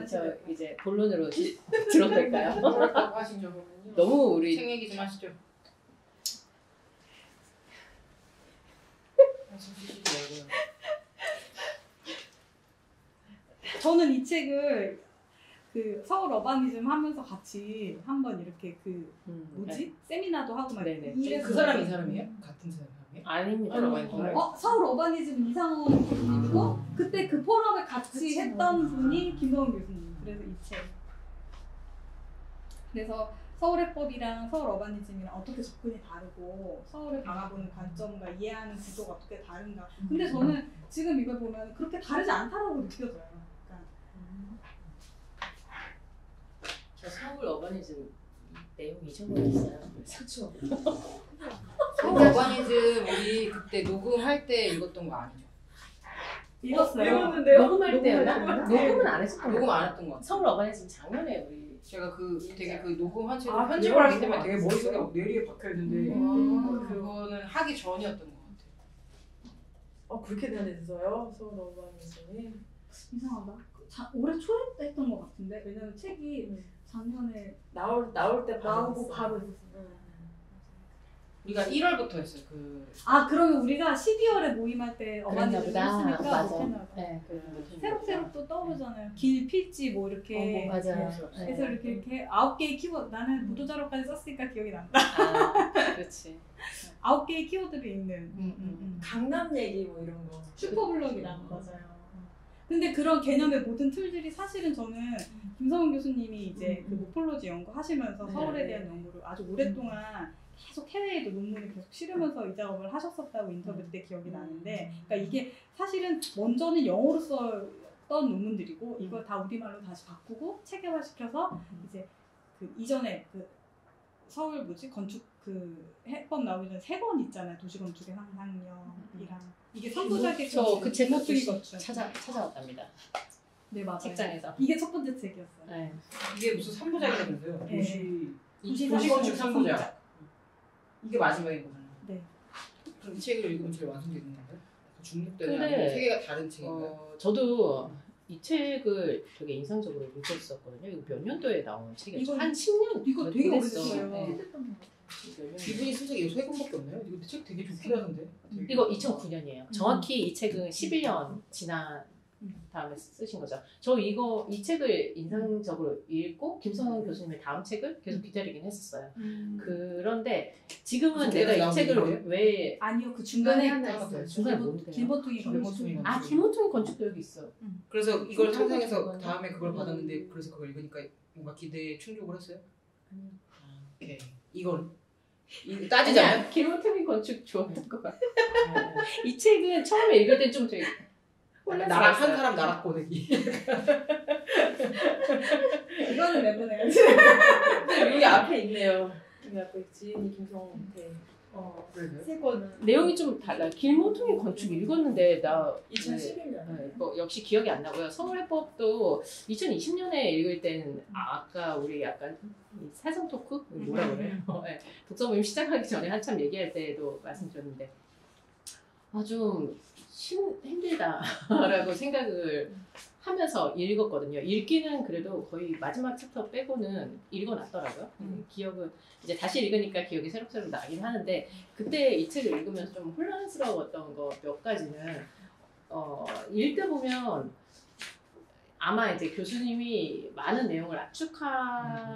저 이제 본론으로 들어도 될까요? 하시죠. 너무 우리 책 얘기 좀 하시죠. 저는 이 책을 그 서울 어바니즘 하면서 같이 한번 이렇게 그 뭐지? 네. 세미나도 하고 막 네네. 그 사람이 이 사람이에요? 같은 사람이에요? 아닙니다. 서울 어바니즘 이상원 교수님이고 그때 그 포럼을 같이 했던 분이 김성훈 교수님. 그래서 이 책. 그래서 서울해법이랑 서울 어바니즘이랑 어떻게 접근이 다르고 서울을 바라보는 관점과 이해하는 구조가 어떻게 다른가. 근데 저는 지금 이걸 보면 그렇게 다르지 않다라고 느껴져요. 그러니까 저 서울 어바니즘 내용 잊어버렸어요. 그렇죠. 서울 어바니즘 우리 그때 녹음할 때 읽었던 거 아니죠? 읽었어요. 녹음할 때였나? 녹음은 안 했었던 거 녹음 안 했던 거 같아요. 서울 어바니즘 작년에 우리 제가 그 되게 그 녹음한 책을 아, 편집을 하기 때문에 그래요? 되게 머릿속에 막 뇌리에 박혀있는데 그거는 하기 전이었던 것 같아요. 그렇게 되셨어요? 서울 어바니즘이? 이상하다. 올해 초에 했던 것 같은데 왜냐면 책이 작년에 나올 때 나오고 바로 했었어요. 우리가 1월부터 했어요. 그러면 우리가 12월에 모임할 때 어바니즘 했으니까 맞아. 못했나 봐. 네, 새록새록 또 떠오르잖아요. 길 필지 뭐 이렇게 맞아요. 그래서 이렇게 9개의 키워드 나는 보도자료까지 썼으니까 기억이 난다. 그렇지. 9개의 키워드를 읽는 강남 얘기 뭐 이런 거. 슈퍼블럭이랑 맞아요. 근데 그런 개념의 모든 툴들이 사실은 저는 김성훈 교수님이 이제 그 모폴로지 연구하시면서 서울에 대한 연구를 아주 오랫동안 계속 해외에도 논문을 계속 실으면서 이 작업을 하셨었다고 인터뷰 때 기억이 나는데, 그러니까 이게 사실은 먼저는 영어로 썼던 논문들이고 이걸 다 우리말로 다시 바꾸고 체계화시켜서 이제 그 이전에 그 서울 건축 그 해법 나오기 전에 3권 있잖아요. 도시건축의 상상력이랑 이게 선도작의 그 책 건축 찾아왔답니다. 네 맞아요. 책장에서. 이게 첫 번째 책이었어요. 네. 이게 무슨 3부작이라면서요? 네. 도시건축 3부작. 이게 마지막인 거잖아요. 네. 그럼 이 책을 읽으면 제일 완성되는 건가요? 중독되는 근데, 아니면 세 개가 다른 책인가요? 저도 이 책을 되게 인상적으로 읽었었거든요. 이거 몇 년도에 나온 책이었죠? 한 10년? 이거 되게 됐어. 오래됐어요. 네. 이분이 쓴 책이 세 권밖에 없나요? 이거 책 되게 좋긴 하던데. 이거 2009년이에요. 정확히 이 책은 11년 지난 다음에 쓰신 거죠. 저 이 책을 인상적으로 읽고 김성훈 교수님의 다음 책을 계속 기다리긴 했었어요. 그런데 지금은 내가 이 책을 왜 아니요, 그 중간에 하나 있어요. 있어요. 중간에 뭔데요? 길보통이 길모퉁이 건축도 여기 있어. 그래서 이걸 길모퉁이 상상해서 건축 다음에 그걸 받았는데 그래서 그걸 읽으니까 뭔가 기대에 충족을 했어요? 오케이. 이건 따지자면 길모퉁이 건축 좋았던 것 같아. 이 책은 처음에 읽을 때 좀 되게 나락 한 사람 나락 보내기. 이거는 내보내야지. 여기 앞에 있네요. 여기 앞에 지인이 김성훈한테 세 권은 내용이 좀 달라요. 길모퉁이 건축 읽었는데 나 2011년. 뭐 역시 기억이 안 나고요. 서울해법도 2020년에 읽을 때는 아까 우리 약간 사전 토크 뭐라 그래요? 네. 독서 모임 시작하기 전에 한참 얘기할 때도 말씀드렸는데 좀 힘들다라고 생각을 하면서 읽었거든요. 읽기는 그래도 거의 마지막 챕터 빼고는 읽어놨더라고요. 기억은 이제 다시 읽으니까 기억이 새록새록 나긴 하는데 그때 이 책을 읽으면서 좀 혼란스러웠던 거 몇 가지는 읽다 보면 아마 이제 교수님이 많은 내용을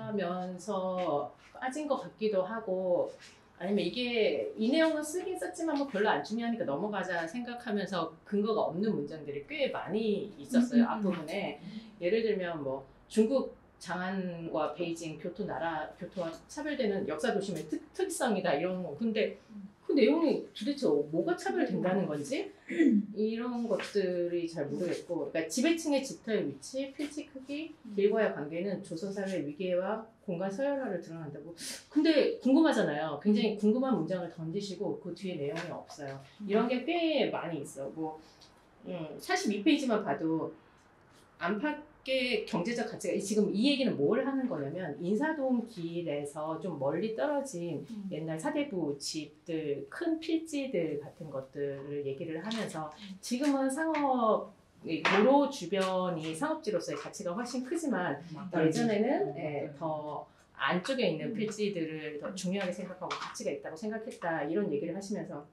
압축하면서 빠진 것 같기도 하고 아니면 이게 이 내용은 쓰긴 썼지만 뭐 별로 안 중요하니까 넘어가자 생각하면서 근거가 없는 문장들이 꽤 많이 있었어요. 앞부분에. 예를 들면 뭐 중국 장안과 베이징 교토와 차별되는 역사 도심의 특성이다 이런 거. 근데 그 내용이 도대체 뭐가 차별된다는 건지 이런 것들이 잘 모르겠고, 그러니까 지배층의 집터의 위치, 필지 크기, 길과의 관계는 조선사회의 위계와 공간 서열화를 드러난다고. 근데 궁금하잖아요. 굉장히 궁금한 문장을 던지시고 그 뒤에 내용이 없어요. 이런 게 꽤 많이 있어. 뭐 42페이지만 봐도 안팎의 경제적 가치가 지금 이 얘기는 뭘 하는 거냐면 인사동 길에서 좀 멀리 떨어진 옛날 사대부 집들, 큰 필지들 같은 것들을 얘기를 하면서 지금은 상업 이 도로 주변이 상업지로서의 가치가 훨씬 크지만 예전에는 더 안쪽에 있는 필지들을 더 중요하게 생각하고 가치가 있다고 생각했다 이런 얘기를 하시면서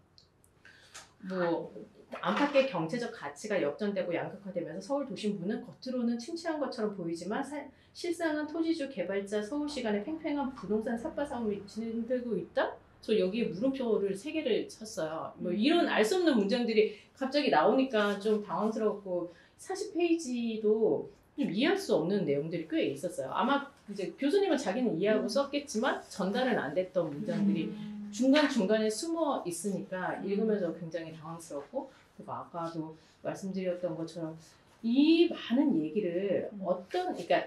뭐 안팎의 경제적 가치가 역전되고 양극화되면서 서울 도심부는 겉으로는 침체한 것처럼 보이지만 실상은 토지주 개발자 서울시 간의 팽팽한 부동산 삽바 싸움이 진행되고 있다? 저 여기에 물음표를 3개를 쳤어요. 뭐 이런 알 수 없는 문장들이 갑자기 나오니까 좀 당황스럽고 40페이지도 좀 이해할 수 없는 내용들이 꽤 있었어요. 아마 이제 교수님은 자기는 이해하고 썼겠지만 전달은 안 됐던 문장들이 중간중간에 숨어 있으니까 읽으면서 굉장히 당황스럽고 그리고 아까도 말씀드렸던 것처럼 이 많은 얘기를 그러니까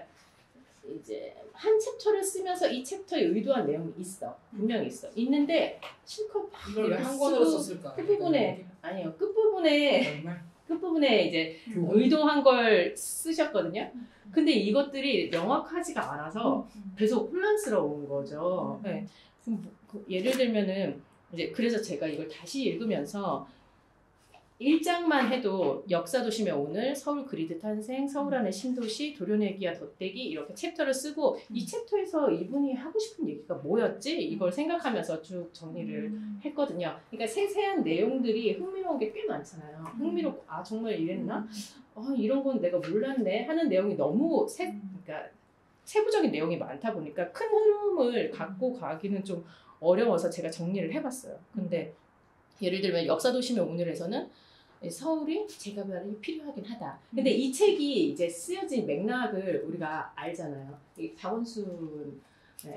이제 한 챕터를 쓰면서 이 챕터에 의도한 내용이 있어. 분명히 있어. 있는데 실컷 이걸 왜 한 권으로 썼을까? 끝부분에 이제 의도한 걸 쓰셨거든요. 근데 이것들이 명확하지가 않아서 계속 혼란스러운 거죠. 네. 예를 들면은 이제 그래서 제가 이걸 다시 읽으면서 1장만 해도 역사도심의 오늘, 서울 그리드 탄생, 서울 안의 신도시, 도려내기와 덧대기 이렇게 챕터를 쓰고 이 챕터에서 이분이 하고 싶은 얘기가 뭐였지? 이걸 생각하면서 쭉 정리를 했거든요. 그러니까 세세한 내용들이 흥미로운 게 꽤 많잖아요. 흥미롭고 아 정말 이랬나? 이런 건 내가 몰랐네 하는 내용이 너무 그러니까 세부적인 내용이 많다 보니까 큰 흐름을 갖고 가기는 좀 어려워서 제가 정리를 해봤어요. 근데 예를 들면 역사도심의 오늘에서는 서울이 재개발이 필요하긴 하다. 근데 이 책이 이제 쓰여진 맥락을 우리가 알잖아요. 이 박원순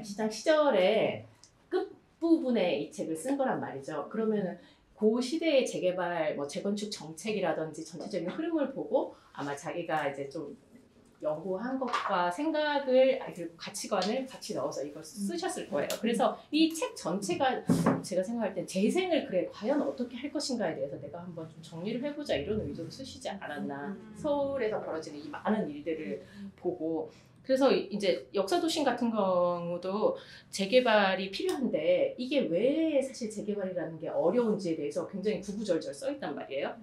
시장 시절에 끝부분에 이 책을 쓴 거란 말이죠. 그러면은 그 시대의 재개발, 뭐 재건축 정책이라든지 전체적인 흐름을 보고 아마 자기가 이제 좀 연구한 것과 생각을 그리고 가치관을 같이 넣어서 이걸 쓰셨을 거예요. 그래서 이 책 전체가 제가 생각할 땐 재생을 그래 과연 어떻게 할 것인가에 대해서 내가 한번 좀 정리를 해보자 이런 의도로 쓰시지 않았나. 서울에서 벌어지는 이 많은 일들을 보고 그래서 이제 역사도심 같은 경우도 재개발이 필요한데 이게 왜 사실 재개발이라는 게 어려운지에 대해서 굉장히 구구절절 써있단 말이에요.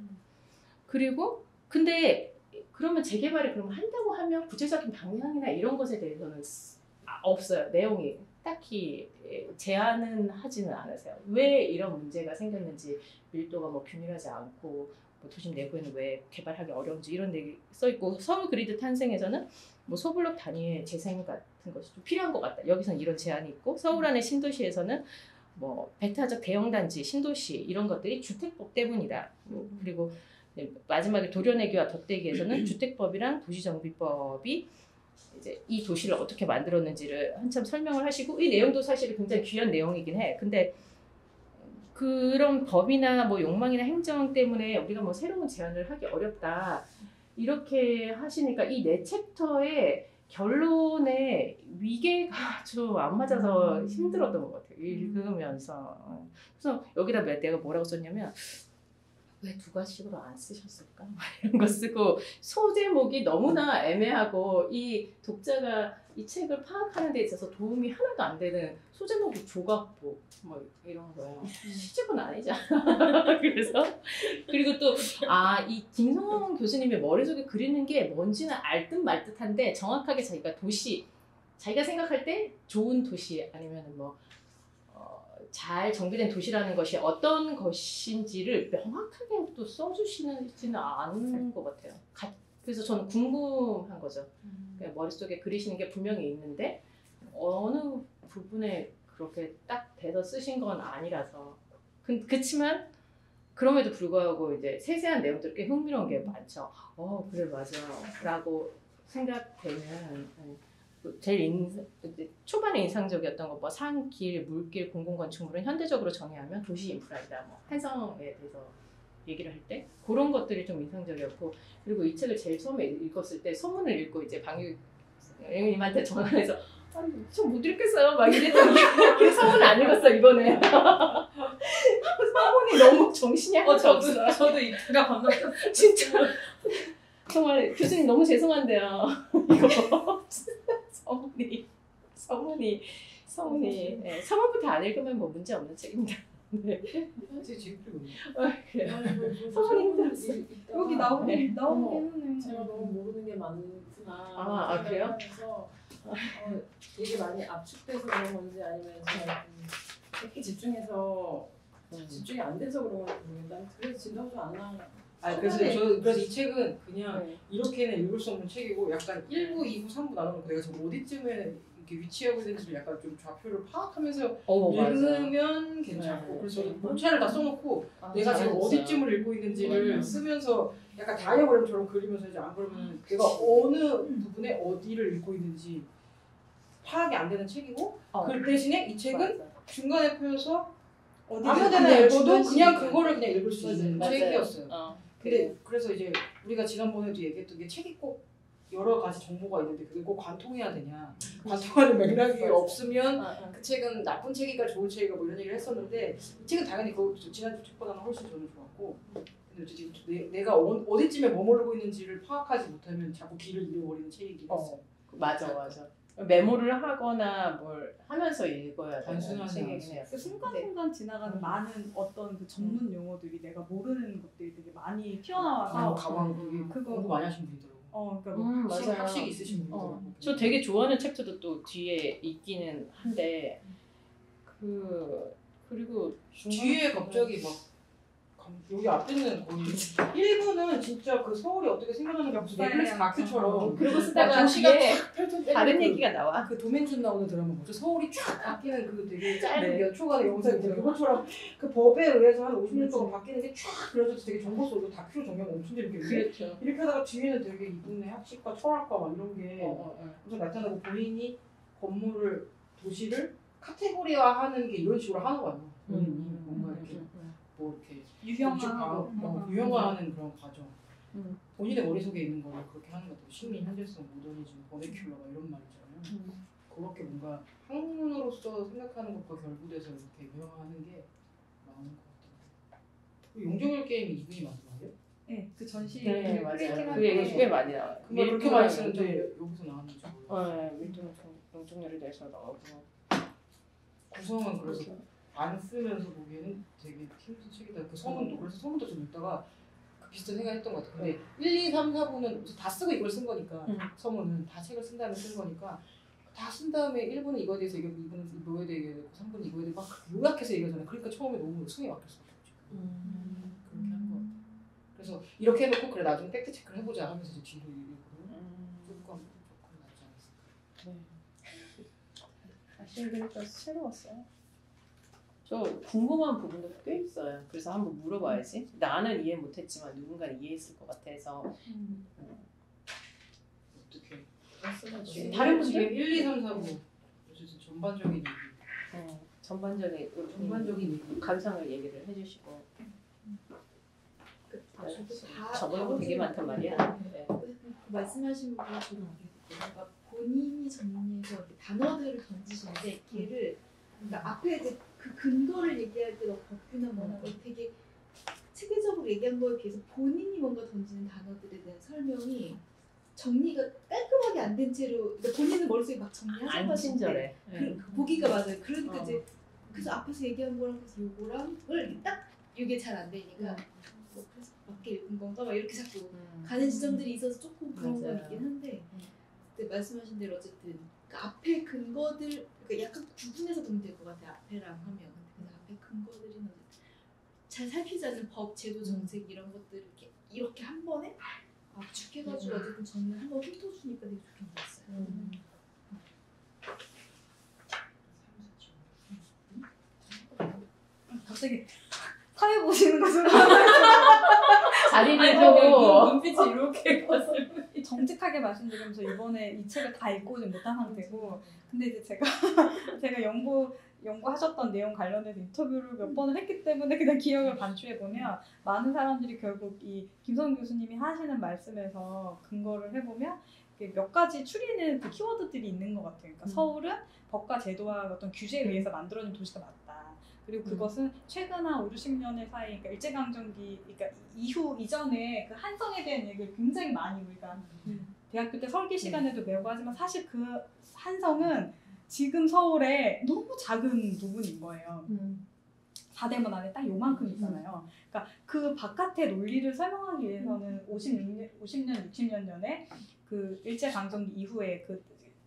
그리고 근데 그러면 재개발이 그럼 한다고 하면 구체적인 방향이나 이런 것에 대해서는 없어요. 내용이 딱히 제안은 하지는 않으세요. 왜 이런 문제가 생겼는지 밀도가 뭐 균일하지 않고 뭐 도심 내부에는 왜 개발하기 어려운지 이런 얘기 써있고 서울 그리드 탄생에서는 뭐 소블록 단위의 재생 같은 것이 좀 필요한 것 같다. 여기서는 이런 제안이 있고 서울 안의 신도시에서는 뭐 배타적 대형단지, 신도시 이런 것들이 주택법 때문이다. 그리고 마지막에 도려내기와 덧대기에서는 주택법이랑 도시정비법이 이제 이 도시를 어떻게 만들었는지를 한참 설명을 하시고 이 내용도 사실 굉장히 귀한 내용이긴 해. 근데 그런 법이나 뭐 욕망이나 행정 때문에 우리가 뭐 새로운 제안을 하기 어렵다. 이렇게 하시니까 이 네 챕터의 결론의 위계가 좀 안 맞아서 힘들었던 것 같아요. 읽으면서. 그래서 여기다 내가 뭐라고 썼냐면 왜 두 가지로 안 쓰셨을까? 이런 거 쓰고 소제목이 너무나 애매하고 이 독자가 이 책을 파악하는 데 있어서 도움이 하나도 안 되는 소제목이 조각보 뭐 이런 거예요. 시집은 아니잖아. 그래서 그리고 또 이 김성원 교수님의 머릿속에 그리는 게 뭔지는 알 듯 말 듯한데 정확하게 자기가 생각할 때 좋은 도시 아니면 뭐 잘 정비된 도시라는 것이 어떤 것인지를 명확하게 또 써주시지는 않은 것 같아요. 그래서 저는 궁금한 거죠. 머릿속에 그리시는 게 분명히 있는데 어느 부분에 그렇게 딱 대서 쓰신 건 아니라서 그치만 그럼에도 불구하고 이제 세세한 내용들 꽤 흥미로운 게 많죠. 그래 맞아 라고 생각되는 제일 초반에 인상적이었던 거 뭐 산, 길, 물길, 공공건축물은 현대적으로 정의하면 도시 인프라이다. 뭐 한성에 대해서 얘기를 할 때 그런 것들이 좀 인상적이었고 그리고 이 책을 제일 처음에 읽었을 때 소문을 읽고 이제 방유님한테 전화해서 전 못 읽겠어요 막 이랬더니 그 소문 안 읽었어 이번에. 소문이 너무 정신이 하나도 없어. 저도 이가 감동했어요. 진짜 정말 교수님 너무 죄송한데요. 이거 서문이 서문부터 안 읽으면 뭐 문제 없는 책입니다. 네. 제 지금 그래요. 소문이 힘들었어. 여기 네. 나오긴 하네. 제가 너무 모르는 게 많구나. 아, 그래요? 하면서 되게 많이 압축돼서 그런 건지 아니면 제가 이렇게 집중해서 집중이 안 돼서 그런 건지 모르겠는데 그래서 진도가 좀 안 나와요. 그래서 이 책은 그냥 네. 이렇게는 읽을 수 없는 책이고 약간 1부, 2부, 3부 나눠놓고 내가 지금 어디쯤에 이렇게 위치하고 있는지를 약간 좀 좌표를 파악하면서 읽으면 괜찮고 네. 그래서 저는 문자를 다 써놓고 내가 지금 잘했어요. 어디쯤을 읽고 있는지를 쓰면서 약간 다이어그램처럼 그리면서 이제 안 그러면 내가 어느 부분에 어디를 읽고 있는지 파악이 안 되는 책이고 그 대신에 이 책은 중간에 펴서 아무 데나 읽어도 그냥 그거를 그냥 읽을 수 있는 책이었어요. 근데 그래서 이제 우리가 지난번에도 얘기했던 게 책이 꼭 여러 가지 정보가 있는데 그게 꼭 관통해야 되냐 관통하는 맥락이 없으면 그 책은 나쁜 책이가 좋은 책이가 뭐 이런 얘기를 했었는데 이 책은 당연히 그 지난주 책보다는 훨씬 저는 좋았고 근데 지금 내가 어디쯤에 머무르고 있는지를 파악하지 못하면 자꾸 길을 잃어버리는 책이긴 했어요. 맞아. 메모를 하거나 뭘 하면서 읽어야 되는 단순하지 책이긴 해요. 그 순간순간 지나가는 많은 어떤 그 전문 용어들이 내가 모르는 것들이 되게 많이 튀어나와서 가방 되게 그거 공부 많이 하신 분이더라고요. 그러니까 뭐 맞아요. 학식이 있으신 분이더라고요. 저 되게 좋아하는 챕터도 또 뒤에 있기는 한데 그리고 뒤에 갑자기 막 여기 앞에는 거의 1부는 진짜 그 서울이 어떻게 생겨나는 게 넷플릭스 다큐처럼 그리고 쓰다가 도시가 뒤에 쫙 펼쳐져 다른 얘기가 나와. 그 도맨준 나오는 드라마 뭐죠? 서울이 쫙 바뀌는 그 되게 짧은 네. 몇 초간의 영상이 있잖아요. 그것처럼 그 법에 의해서 한 50년 동안 바뀌는 게 쫙 그려져서 되게 정보 속으로 다큐로 정리하면 엄청 재밌겠네. 그렇죠. 이렇게 하다가 뒤에는 되게 이분의 학식과 철학과 막 이런 게 엄청 나타나고 본인이 건물을 도시를 카테고리화하는 게 이런 식으로 하는 거 아니에요? 본인이 뭔가 이렇게 뭐 이렇게 유형화하는 그런 과정. 본인의 머릿속에 있는 거를 그렇게 하는 것 같아요. 식민, 현재성, 모더니즘, 버네큘러 이런 말이잖아요. 그렇게 뭔가 학문으로서 생각하는 것과 결부돼서 이렇게 유형화하는 게 많은 것 같아요. 용적률 게임이 이분이 만든 거예요? 네, 그 전시 네, 맞아요. 프린팅할 그 때 얘기 꽤 많이 나와요. 그걸 그렇게 많이 쓰는데 여기서 나왔는지 몰라요. 네, 밀도는 용적률에 대해서 나오고 구성은 그래서 안 쓰면서 보기에는 되게 힘든 책이다. 그 서문도 그래서 서문도 좀 읽다가 그 비슷한 생각했던 것 같아요. 근데 1, 2, 3, 4부는 다 쓰고 이걸 쓴 거니까 서문은 다 책을 쓴 다음에 쓴 거니까 다 쓴 다음에 1부는 이거에 대해서 얘기하고 2부는 이거에 대해 얘기하고 3부는 이거에 대해 막 요약해서 얘기하잖아요. 그러니까 처음에 너무 숨이 막혔어. 그렇게 하는 것 같아요. 그래서 이렇게 해놓고 그래 나중에 팩트 체크를 해보자 하면서 이제 뒤로 읽고 조금 낫지 않았을까. 다시 읽으니까 새로웠어요. 저 궁금한 부분도 꽤 있어요. 그래서 한번 물어봐야지. 나는 이해 못했지만 누군가는 이해했을 것 같아서. 어떻게? 다른 분들 1, 2, 3, 4부 어쨌든 전반적인 얘기. 전반적인 얘기, 감상을 얘기를 해주시고. 저번에 되게 많단 말이야. 네. 말씀하신 부분이 저는 그러니까 본인이 정리해서 단어들을 던지시는데 걔를 그러니까 앞에 이제 그 근거를 얘기할 때 막 법규나 뭐나 되게 체계적으로 얘기한 거에 비해서 본인이 뭔가 던지는 단어들에 대한 설명이 정리가 깔끔하게 안 된 채로 그러니까 본인은 머릿속에 막 정리하자고 안 하시는데 친절해. 그 보기가 맞아요. 그러니까 이제 그래서 앞에서 얘기한 거랑 그래서 요거랑을 딱 이게 잘 안 되니까 뭐 그래서 맞게 읽은 건가 막 이렇게 자꾸 가는 지점들이 있어서 조금 그런 건 있긴 한데 근데 말씀하신 대로 어쨌든 그러니까 앞에 근거들 그러니까 약간 구분해서 보면 될 것 같아요. 앞에랑 하면 근데 앞에 근거들은 잘 살피자는 법, 제도, 정책 이런 것들을 이렇게 한 번에 압축해가지고 어쨌든 저는 한번 훑어주니까 되게 좋긴 봤어요. 갑자기 사회 보시는 거죠? 자리를 펴고 눈빛이 이렇게 정직하게 말씀드리면서 이번에 이 책을 다 읽고는 못한 상태고 근데 이제 제가 연구하셨던 내용 관련해서 인터뷰를 몇 번을 했기 때문에 그냥 기억을 반추해보면 많은 사람들이 결국 이 김성훈 교수님이 하시는 말씀에서 근거를 해보면 몇 가지 추리는 그 키워드들이 있는 것 같아요. 그러니까 서울은 법과 제도와 어떤 규제에 의해서 만들어진 도시가 맞다. 그리고 그것은 최근 한 5, 60년의 사이, 그러니까 일제강점기, 그러니까 이전에 그 한성에 대한 얘기를 굉장히 많이 우리가 대학교 때 설계 시간에도 배우고 하지만 사실 그 한성은 지금 서울의 너무 작은 부분인 거예요. 4대문 안에 딱 요만큼 있잖아요. 그러니까 그 바깥의 논리를 설명하기 위해서는 50년, 60년 전에 그 일제강점기 이후에 그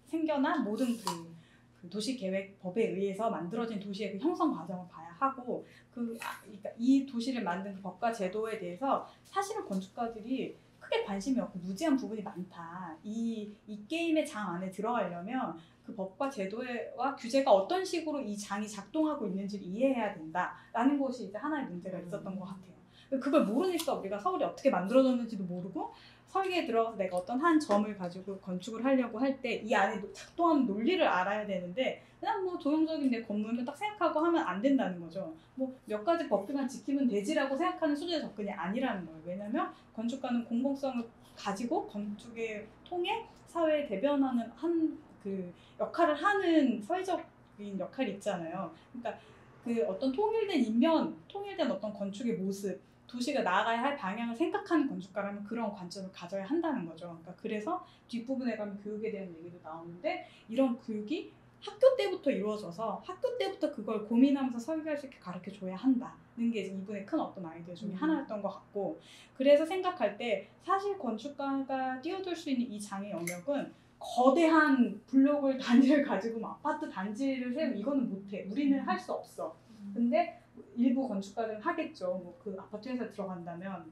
생겨난 모든 그 도시계획법에 의해서 만들어진 도시의 그 형성 과정을 봐야 하고 그러니까 이 도시를 만든 그 법과 제도에 대해서 사실은 건축가들이 크게 관심이 없고 무지한 부분이 많다. 이 게임의 장 안에 들어가려면 그 법과 제도와 규제가 어떤 식으로 이 장이 작동하고 있는지를 이해해야 된다라는 것이 이제 하나의 문제가 있었던 것 같아요. 그걸 모르니까 우리가 서울이 어떻게 만들어졌는지도 모르고 설계에 들어가서 내가 어떤 한 점을 가지고 건축을 하려고 할 때 이 안에 작동하는 논리를 알아야 되는데 그냥 뭐 조형적인 내 건물만 딱 생각하고 하면 안 된다는 거죠. 뭐 몇 가지 법들만 지키면 되지라고 생각하는 수준의 접근이 아니라는 거예요. 왜냐하면 건축가는 공공성을 가지고 건축을 통해 사회에 대변하는 한 그 역할을 하는 사회적인 역할이 있잖아요. 그러니까 그 어떤 통일된 인면, 통일된 어떤 건축의 모습, 도시가 나아가야 할 방향을 생각하는 건축가라면 그런 관점을 가져야 한다는 거죠. 그러니까 그래서 뒷부분에 가면 교육에 대한 얘기도 나오는데 이런 교육이 학교 때부터 이루어져서 학교 때부터 그걸 고민하면서 설계할 수 있게 가르쳐줘야 한다는 게 이분의 큰 어떤 아이디어 중에 하나였던 것 같고 그래서 생각할 때 사실 건축가가 뛰어들 수 있는 이 장의 영역은 거대한 블록을 단지를 가지고 아파트 단지를 세우면 이거는 못해. 우리는 할 수 없어. 근데 일부 건축가들은 하겠죠. 뭐 그 아파트 회사 들어간다면.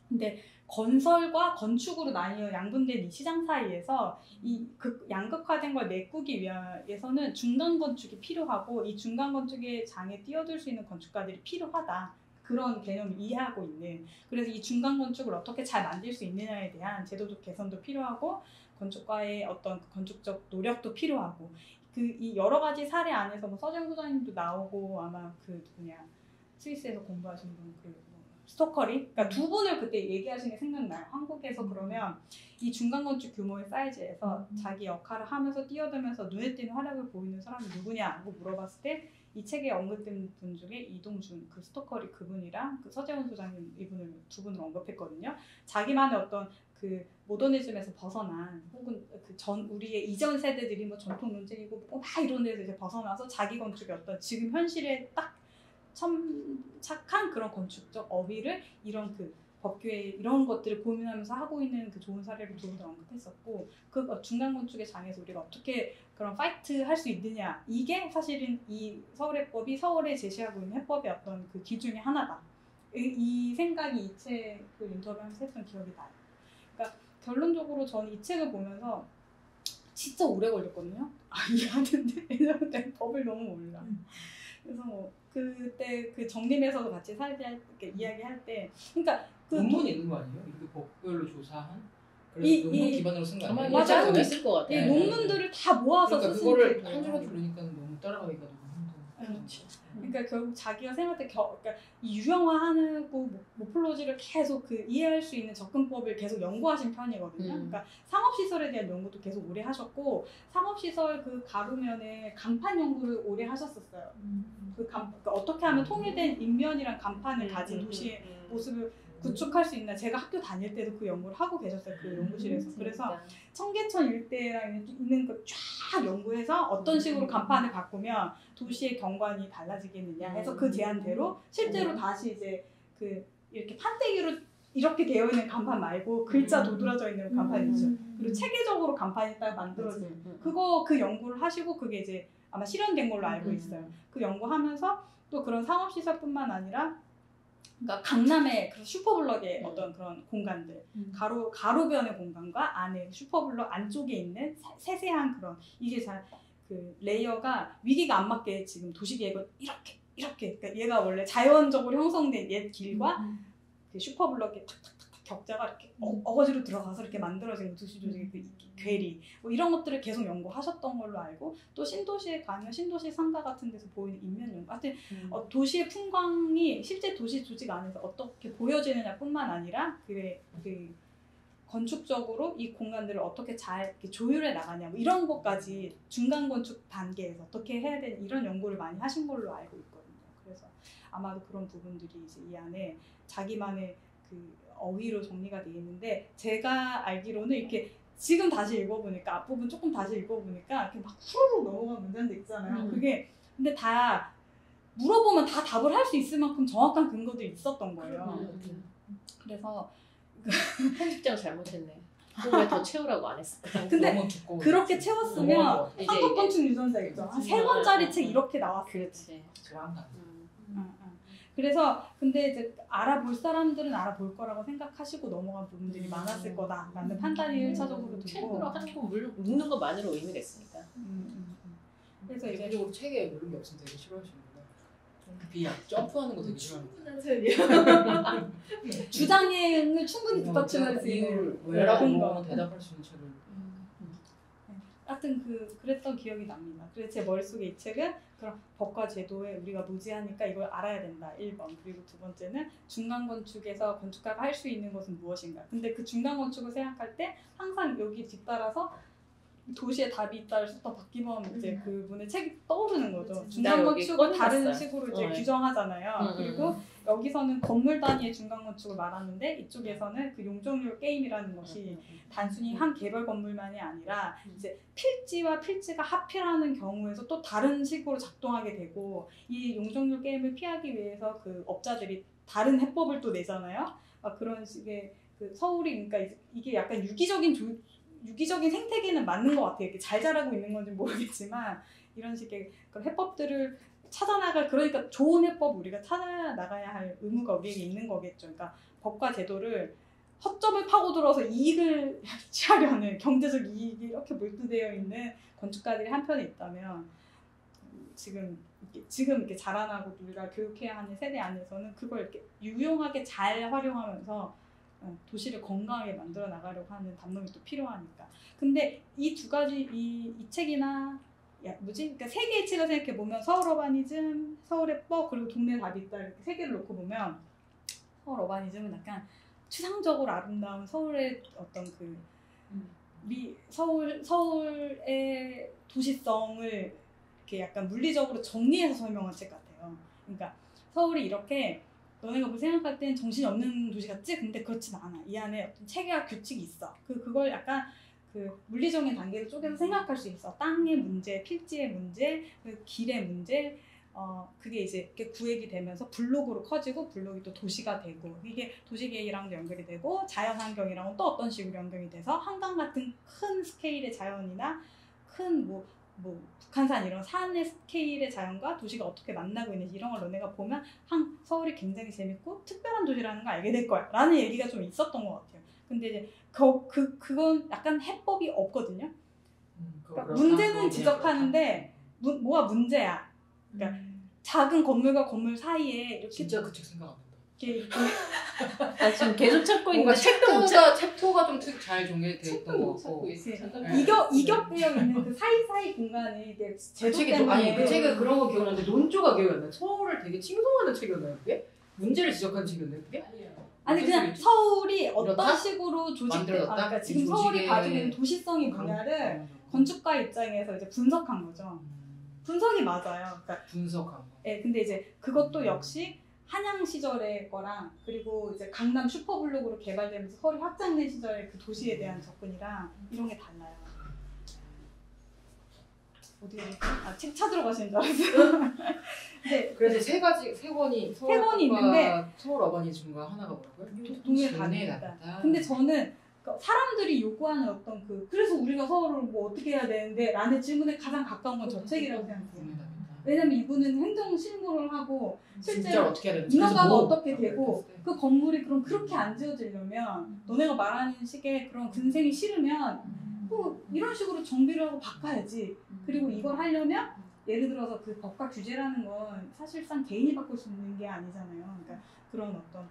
근데 건설과 건축으로 나뉘어 양분된 이 시장 사이에서 이 양극화된 걸 메꾸기 위해서는 중간 건축이 필요하고 이 중간 건축의 장에 뛰어들 수 있는 건축가들이 필요하다. 그런 개념을 이해하고 있는. 그래서 이 중간 건축을 어떻게 잘 만들 수 있느냐에 대한 제도적 개선도 필요하고 건축가의 어떤 건축적 노력도 필요하고 이 여러 가지 사례 안에서 뭐 서재훈 소장님도 나오고 아마 그 누구냐 스위스에서 공부하신 분 스토커리 그러니까 두 분을 그때 얘기하신 게 생각나요. 한국에서 그러면 이 중간 건축 규모의 사이즈에서 자기 역할을 하면서 뛰어들면서 눈에 띄는 활약을 보이는 사람이 누구냐고 물어봤을 때 이 책에 언급된 분 중에 이동준, 그 스토커리 그분이랑 그 서재훈 소장님 이분을 두 분을 언급했거든요. 자기만의 어떤 그 모더니즘에서 벗어난 혹은 우리의 이전 세대들이 뭐 전통 논쟁이고 막 이런 데서 이제 벗어나서 자기 건축의 어떤 지금 현실에 딱 착한 그런 건축적 어휘를 이런 그 법규에 이런 것들을 고민하면서 하고 있는 그 좋은 사례를 두 분도 언급했었고 그 중간 건축의 장에서 우리가 어떻게 그런 파이트 할 수 있느냐 이게 사실은 이 서울해법이 서울에 제시하고 있는 해법의 어떤 그 기준이 하나다. 이 생각이 이 책을 인터뷰하면서 했던 기억이 나요. 그러니까 결론적으로 저는 이 책을 보면서 진짜 오래 걸렸거든요. 이해하는데 왜냐면 내가 법을 너무 몰라. 그래서 뭐 그때 그 정림에서도 같이 이야기할 때 그러니까 그 논문 읽은 거 아니에요? 이렇게 법별로 조사한? 이 논문 기반으로 쓴 거 아니에요? 맞아요. 있을 것 같아요. 논문들을 다 모아서 그러니까 쓰신 그거를 책이에요. 한 줄 한 줄 넣으니까 너무 따라가기가 너무 힘들어. 그러니까 결국 자기가 생각할 때 그러니까 이 유형화하고 모플로지를 계속 그 이해할 수 있는 접근법을 계속 연구하신 편이거든요. 그러니까 상업시설에 대한 연구도 계속 오래 하셨고 상업시설 그 가루면에 간판 연구를 오래 하셨었어요. 그러니까 어떻게 하면 통일된 인면이랑 간판을 가진 도시의 모습을 구축할 수 있나. 제가 학교 다닐 때도 그 연구를 하고 계셨어요. 그 연구실에서. 그래서 청계천 일대랑 있는 거 쫙 연구해서 어떤 식으로 간판을 바꾸면 도시의 경관이 달라지겠느냐 해서 그 제안대로 실제로 다시 이제 그 이렇게 판때기로 이렇게 되어 있는 간판 말고 글자 도드라져 있는 간판이 있죠. 그리고 체계적으로 간판이 딱 만들어진 그 연구를 하시고 그게 이제 아마 실현된 걸로 알고 있어요. 그 연구하면서 또 그런 상업시설뿐만 아니라 그러니까 강남의 그런 슈퍼블럭의 어떤 그런 공간들, 가로변의 공간과 안에 슈퍼블럭 안쪽에 있는 세세한 그런 이게 잘 그 레이어가 위기가 안 맞게 지금 도시계획은 이렇게 그러니까 얘가 원래 자연적으로 형성된 옛 길과 그 슈퍼블럭의 탁탁탁 격자가 이렇게 어거지로 들어가서 이렇게 만들어진 도시 조직의 그 괴리 뭐 이런 것들을 계속 연구하셨던 걸로 알고 또 신도시에 가면 신도시 상가 같은 데서 보이는 인면 연구 하여튼 도시의 풍광이 실제 도시 조직 안에서 어떻게 보여지느냐뿐만 아니라 그 건축적으로 이 공간들을 어떻게 잘 이렇게 조율해 나가냐 뭐 이런 것까지 중간 건축 단계에서 어떻게 해야 되는 이런 연구를 많이 하신 걸로 알고 있거든요. 그래서 아마도 그런 부분들이 이제 이 안에 자기만의 그 어휘로 정리가 되어 있는데 제가 알기로는 이렇게 지금 다시 읽어보니까 앞부분 조금 다시 읽어보니까 이렇게 막 후루룩 넘어가는 문장들 있잖아요. 그게 근데 다 물어보면 다 답을 할 수 있을 만큼 정확한 근거들이 있었던 거예요. 그래서 편집장 잘못했네. 왜 더 채우라고 안 했을까? 근데 너무 두꺼워. 그렇게 채웠으면 이제 한국건축 유전자 있죠. 한 3권짜리 책 이렇게 나왔어요. 그렇지. 좋아한다. 그래서 근데 이제 알아볼 사람들은 알아볼 거라고 생각하시고 넘어간 부분들이 많았을 거다라는 판단이 1차적으로 들고 책으로 하는 거 묻는 것만으로 의미가 있으니까. 그래서 이제 대표적으로 책에 이런 게 없으면 되게 싫어하시는구나. 비약 점프하는 거 되게 싫어하는 충분한 소리야. 주장을 충분히 뒷받침할 수 있는 이유를 왜라고 그런 물어보면 거. 대답할 수 있는 책을. 하여튼 그랬던 기억이 납니다. 그래서 제 머릿속에 이 책은 그런 법과 제도에 우리가 무지하니까 이걸 알아야 된다. 1번. 그리고 두 번째는 중간 건축에서 건축가가 할 수 있는 것은 무엇인가. 근데 그 중간 건축을 생각할 때 항상 여기 뒤따라서 도시에 답이 있다를 썼던 박기범 이제 그분의 책이 떠오르는 거죠. 중간 건축을 다른 식으로 이제 규정하잖아요. 그리고 여기서는 건물 단위의 중간 건축을 말하는데 이쪽에서는 그 용적률 게임이라는 것이 단순히 한 개별 건물만이 아니라 이제 필지와 필지가 합필하는 경우에서 또 다른 식으로 작동하게 되고 이 용적률 게임을 피하기 위해서 그 업자들이 다른 해법을 또 내잖아요. 그런 식의 그 서울이 그러니까 이게 약간 유기적인 생태계는 맞는 것 같아요. 이렇게 잘 자라고 있는 건지 모르겠지만 이런 식의 그런 해법들을 찾아나갈 그러니까 좋은 해법 우리가 찾아나가야 할 의무가 우리에게 있는 거겠죠. 그러니까 법과 제도를 허점을 파고들어서 이익을 취하려는 경제적 이익이 이렇게 몰두되어 있는 건축가들이 한편에 있다면 지금 이렇게 자라나고 우리가 교육해야 하는 세대 안에서는 그걸 이렇게 유용하게 잘 활용하면서 도시를 건강하게 만들어 나가려고 하는 담론이 또 필요하니까. 근데 이 두 가지 이 책이나 그러니까 세 개의 책을 생각해 보면 서울 어바니즘, 서울해법 그리고 동네 답이 있다 이렇게 세 개를 놓고 보면 서울 어바니즘은 약간 추상적으로 아름다운 서울의 어떤 그 서울의 도시성을 이렇게 약간 물리적으로 정리해서 설명한 책 같아요. 그러니까 서울이 이렇게 너네가 뭐 생각할 땐 정신이 없는 도시 같지? 근데 그렇진 않아. 이 안에 어떤 체계와 규칙이 있어. 그걸 약간 그 물리적인 단계로 쪼개서 생각할 수 있어. 땅의 문제, 필지의 문제, 그 길의 문제, 그게 이제 이렇게 구획이 되면서 블록으로 커지고 블록이 또 도시가 되고 이게 도시계획이랑도 연결이 되고 자연환경이랑은 또 어떤 식으로 연결이 돼서 한강 같은 큰 스케일의 자연이나 큰 뭐 북한산 이런 산의 스케일의 자연과 도시가 어떻게 만나고 있는지 이런 걸 너네가 보면 서울이 굉장히 재밌고 특별한 도시라는 걸 알게 될 거야 라는 얘기가 좀 있었던 것 같아요. 근데 이제 그건 약간 해법이 없거든요. 그러니까 문제는 지적하는데 뭐가 문제야. 그러니까 작은 건물과 건물 사이에 이렇게 진짜 그 책 생각 안 난다. 나 지금 계속 찾고 있는데 챕터가 좀 잘 정리되어 있던 것 같고 이격되어 있는 그 사이사이 공간이 이게 제도 때문에 아니 그 책은 그런 거 기억나는데 논조가 기억이 안 나요. 서울을 되게 칭송하는 책이었나요 그게? 문제를 지적하는 책이었나요 그게? 아니 그냥 서울이 어떤 이렇다? 식으로 만들어졌다? 그러니까 지금 서울이 가지고 있는 도시성의 분야를 건축가 입장에서 이제 분석한 거죠. 분석이 맞아요. 그러니까 분석한 거. 네, 근데 이제 그것도 역시 한양 시절의 거랑 그리고 이제 강남 슈퍼블록으로 개발되면서 서울이 확장된 시절의 그 도시에 대한 접근이랑 이런 게 달라요. 어디 책 찾으러 가시는 줄 알았어요. 네, 그래서 세 권이 있는데 서울 어바니즘과 하나가 뭐라고요? 동네 답이다. 근데 저는 사람들이 요구하는 어떤 그래서 우리가 서울을 뭐 어떻게 해야 되는데 라는 질문에 가장 가까운 건 저 책이라고 생각해요. 왜냐면 이분은 행정 실무를 하고 실제로 어떻게 해야 되는지 인허가가 어떻게 되고 그 건물이 그럼 그렇게 안 지어지려면 너네가 말하는 식의 그런 근생이 싫으면 뭐 이런 식으로 정비를 하고 바꿔야지. 그리고 이걸 하려면 예를 들어서 그 법과 규제라는 건 사실상 개인이 바꿀 수 있는 게 아니잖아요. 그러니까 그런 어떤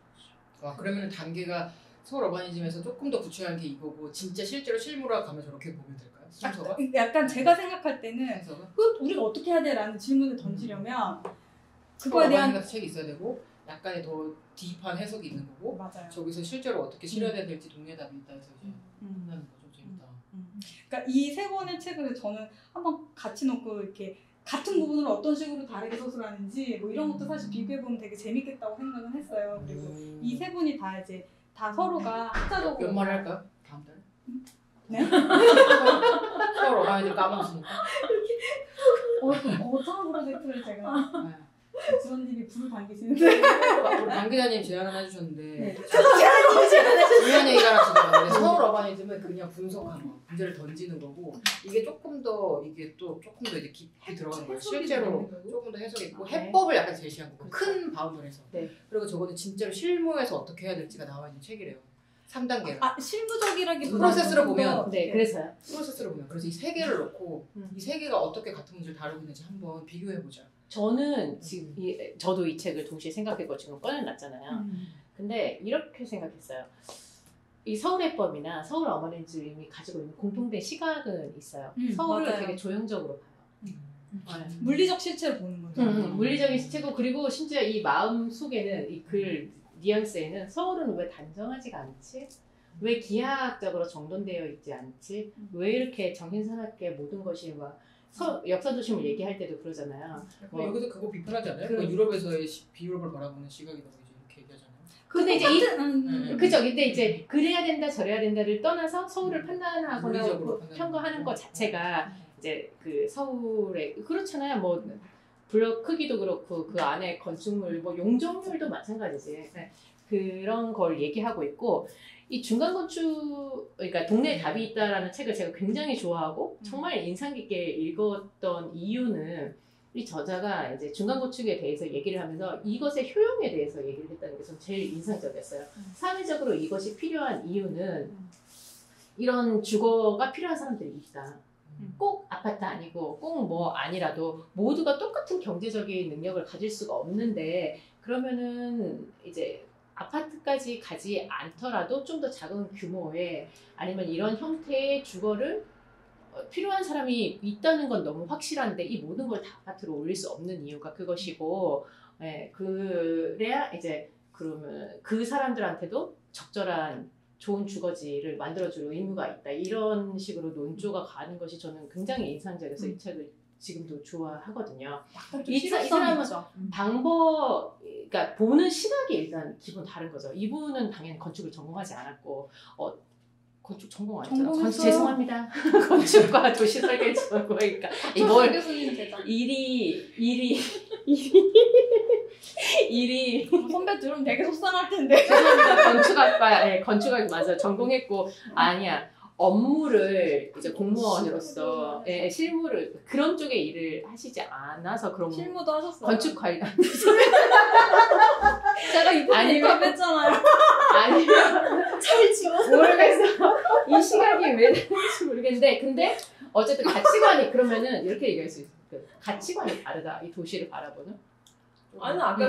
그러면 단계가 서울 어바니즘에서 조금 더 구체한 게 이거고 진짜 실제로 실무로 가면 저렇게 보면 될까요? 순서가? 약간 제가 생각할 때는 우리가 어떻게 해야 돼? 라는 질문을 던지려면 그거에 대한 책이 있어야 되고 약간의 더 딥한 해석이 있는 거고 맞아요. 저기서 실제로 어떻게 실현해야 될지 동네 답이 있다 해서 이제 끝나는 거죠. 재밌다. 그러니까 이 세 권의 책을 저는 한번 같이 놓고 이렇게 같은 부분을 어떤 식으로 다르게 서술하는지 뭐 이런 것도 사실 비교해보면 되게 재밌겠다고 생각은 했어요. 그리고 이 세 분이 다 이제 다 서로가 학자적으로 연말에 할까요? 다음 달에? 네? 서울 어바니즘 까먹었으니까 거창한 프로젝트를 제가 지원님이 불을 당기시는데 우리 강 기자님 제안을 해주셨는데 네. 중요한 얘기가 하나 들어봤는데 서울 어바니즘은 그냥 분석하는 거, 문제를 던지는 거고 이게 조금 더 이제 깊이 들어가는 거예요. 실제로 조금 더 해석이 있고 해법을 약간 제시한 거고 큰 바운더리에서. 네. 그리고 저거는 진짜로 실무에서 어떻게 해야 될지가 나와 있는 책이래요. 3단계로. 실무적이라기보다는 프로세스로 보면 네, 그래서요. 프로세스로 보면 그래서 이 세 개를 놓고 이 세 개가 어떻게 같은 문제를 다루고 있는지 한번 비교해 보자. 저는 지금 저도 이 책을 동시에 생각했고 지금 꺼내놨잖아요. 근데 이렇게 생각했어요. 이 서울해법이나 서울 어머니즘이 가지고 있는 공통된 시각은 있어요. 서울을 맞아요. 되게 조형적으로 봐요. 물리적 실체를 보는 거죠. 물리적인 실체고 그리고 심지어 이 마음 속에는 이 글 뉘앙스에는 서울은 왜 단정하지가 않지? 왜 기하학적으로 정돈되어 있지 않지? 왜 이렇게 정신사납게 모든 것이 막 역사도심을 얘기할 때도 그러잖아요. 여기서 그거 비판하지 않아요? 그- 유럽에서의 비유럽을 바라보는 시각이라고 이렇게 얘기하잖아요. 근데 이제 그죠? 음. 근데 이제 그래야 된다 저래야 된다를 떠나서 서울을 판단하거나 물리적으로 평가하는 것 자체가 이제 그 서울의 그렇잖아요. 뭐 블록 크기도 그렇고 그 안에 건축물 뭐 용적률도 마찬가지지. 네. 그런 걸 얘기하고 있고 이 중간 건축 그러니까 동네에 답이 있다라는 책을 제가 굉장히 좋아하고 정말 인상 깊게 읽었던 이유는 이 저자가 이제 중간 건축에 대해서 얘기를 하면서 이것의 효용에 대해서 얘기를 했다는 게 전 제일 인상적이었어요. 사회적으로 이것이 필요한 이유는 이런 주거가 필요한 사람들이 있다. 꼭 아파트 아니고 꼭 뭐 아니라도 모두가 똑같은 경제적인 능력을 가질 수가 없는데 그러면은 이제 아파트까지 가지 않더라도 좀 더 작은 규모의 아니면 이런 형태의 주거를 필요한 사람이 있다는 건 너무 확실한데 이 모든 걸 다 아파트로 올릴 수 없는 이유가 그것이고 예, 그래야 이제 그러면 그 사람들한테도 적절한 좋은 주거지를 만들어줄 의무가 있다. 이런 식으로 논조가 가는 것이 저는 굉장히 인상적이어서 이 책을 지금도 좋아하거든요. 이 사람은 그러니까 보는 시각이 일단 기본 다른 거죠. 이분은 당연히 건축을 전공하지 않았고, 건축 전공 안 했잖아. 건축 죄송합니다. 건축과 도시설계 전공이니까 뭘 교수님 제자. 일이 선배 들으면 되게 속상할 텐데. 죄송합니다. 건축학과 건축학 맞아 전공했고 아니야. 업무를 이제 공무원으로서 실무를 그런 쪽에 일을 하시지 않아서 그런 실무도 하셨어요. 건축 관련 제가 이번에 입학했잖아요. 아니면 잘 지워서 모르겠어. 이 시각이 왜 다른지 모르겠는데 근데 어쨌든 가치관이 그러면은 이렇게 얘기할 수 있어요. 가치관이 다르다. 이 도시를 바라보는. 아니 아까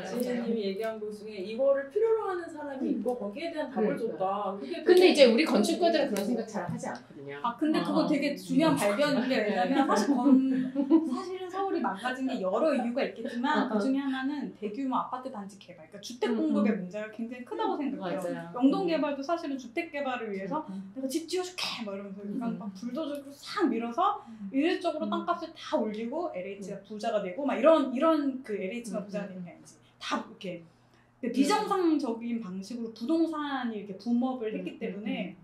지혜님이 얘기한 것 중에 이거를 필요로 하는 사람이 있고 거기에 대한 답을 그러니까. 줬다. 그게 근데 이제 우리 건축가들은 그런 생각 잘 하지 않거든요. 근데 그거 되게 중요한 발견인 게 왜냐면 사실은 서울이 망가진 게 여러 이유가 있겠지만 그 중에 하나는 대규모 아파트 단지 개발, 그러니까 주택 공급의 문제가 굉장히 크다고 생각해요. 맞아요. 영동 개발도 사실은 주택 개발을 위해서 내가 집 지어줄게 막 이러면서 막 불도저로 싹 밀어서 일률적으로 땅값을 다 올리고 LH가 부자가 되고 막 이런 그 LH가 부자가 되는 게 아니지. 다 이렇게 비정상적인 방식으로 부동산이 이렇게 붐업을 했기 때문에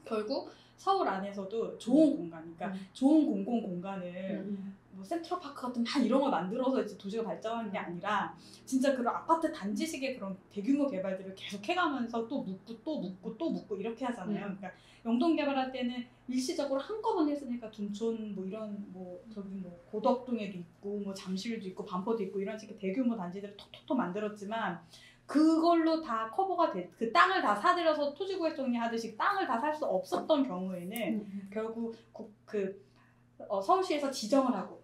결국 서울 안에서도 좋은 공간, 그러니까 좋은 공공 공간을 뭐 센트럴파크 같은 막 이런 걸 만들어서 이제 도시가 발전하는 게 아니라 진짜 그런 아파트 단지식의 그런 대규모 개발들을 계속 해가면서 또 묻고 이렇게 하잖아요. 그러니까 영동 개발할 때는 일시적으로 한꺼번에 했으니까 둔촌 뭐 이런 뭐 저기 뭐 고덕동에도 있고 뭐 잠실도 있고 반포도 있고 이런 식의 대규모 단지들을 톡톡톡 만들었지만 그걸로 다 커버가 그 땅을 다 사들여서 토지구획 정리하듯이 땅을 다 살 수 없었던 경우에는 결국 서울시에서 지정을 하고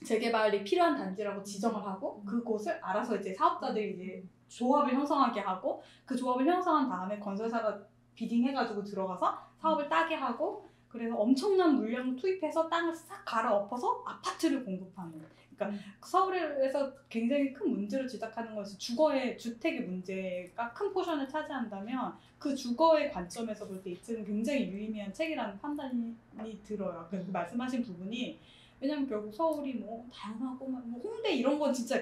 재개발이 필요한 단지라고 지정을 하고 그곳을 알아서 이제 사업자들이 이제 조합을 형성하게 하고 그 조합을 형성한 다음에 건설사가 비딩해가지고 들어가서 사업을 따게 하고 그래서 엄청난 물량을 투입해서 땅을 싹 갈아엎어서 아파트를 공급하는. 그러니까 서울에서 굉장히 큰 문제로 지적하는 것이 주택의 문제가 큰 포션을 차지한다면 그 주거의 관점에서 볼 때 이 책은 굉장히 유의미한 책이라는 판단이 들어요. 그 말씀하신 부분이 왜냐면 결국 서울이 뭐 다양하고 뭐 홍대 이런 건 진짜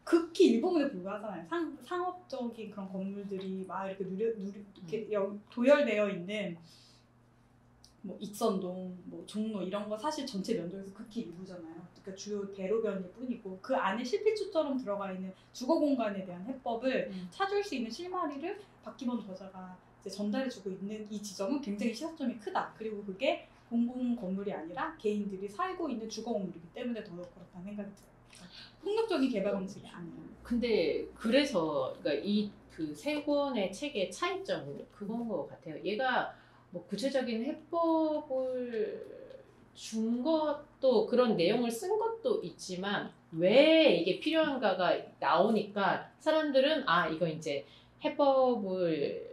극히 일부분에 불과하잖아요. 상업적인 그런 건물들이 막 이렇게 이렇게 도열되어 있는 뭐 익선동, 뭐 종로 이런 거 사실 전체 면적에서 극히 일부잖아요. 그러니까 주요 대로변일 뿐이고 그 안에 실피추처럼 들어가 있는 주거 공간에 대한 해법을 찾을 수 있는 실마리를 박기본 저자가 이제 전달해주고 있는 이 지점은 굉장히 시사점이 크다. 그리고 그게 공공 건물이 아니라 개인들이 살고 있는 주거 건물이기 때문에 더더욱 그렇다는 생각이 들어요. 그러니까 폭력적인 개발 방식이 아니에요. 근데 그래서 그러니까 이 그 세 권의 책의 차이점은 그건 것 같아요. 얘가 뭐 구체적인 해법을 준 것도 그런 내용을 쓴 것도 있지만 왜 이게 필요한가가 나오니까 사람들은 아 이거 이제 해법을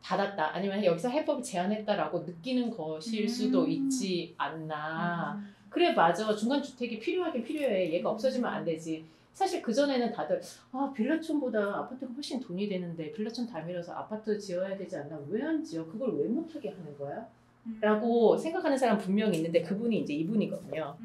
받았다 아니면 여기서 해법을 제안했다라고 느끼는 것일 수도 있지 않나. 그래 맞아 중간주택이 필요하긴 필요해. 얘가 없어지면 안 되지. 사실 그전에는 다들 아 빌라촌보다 아파트가 훨씬 돈이 되는데 빌라촌 다 밀어서 아파트 지어야 되지 않나 왜 안 지어? 그걸 왜 못하게 하는 거야? 라고 생각하는 사람 분명히 있는데 그분이 이제 이분이거든요.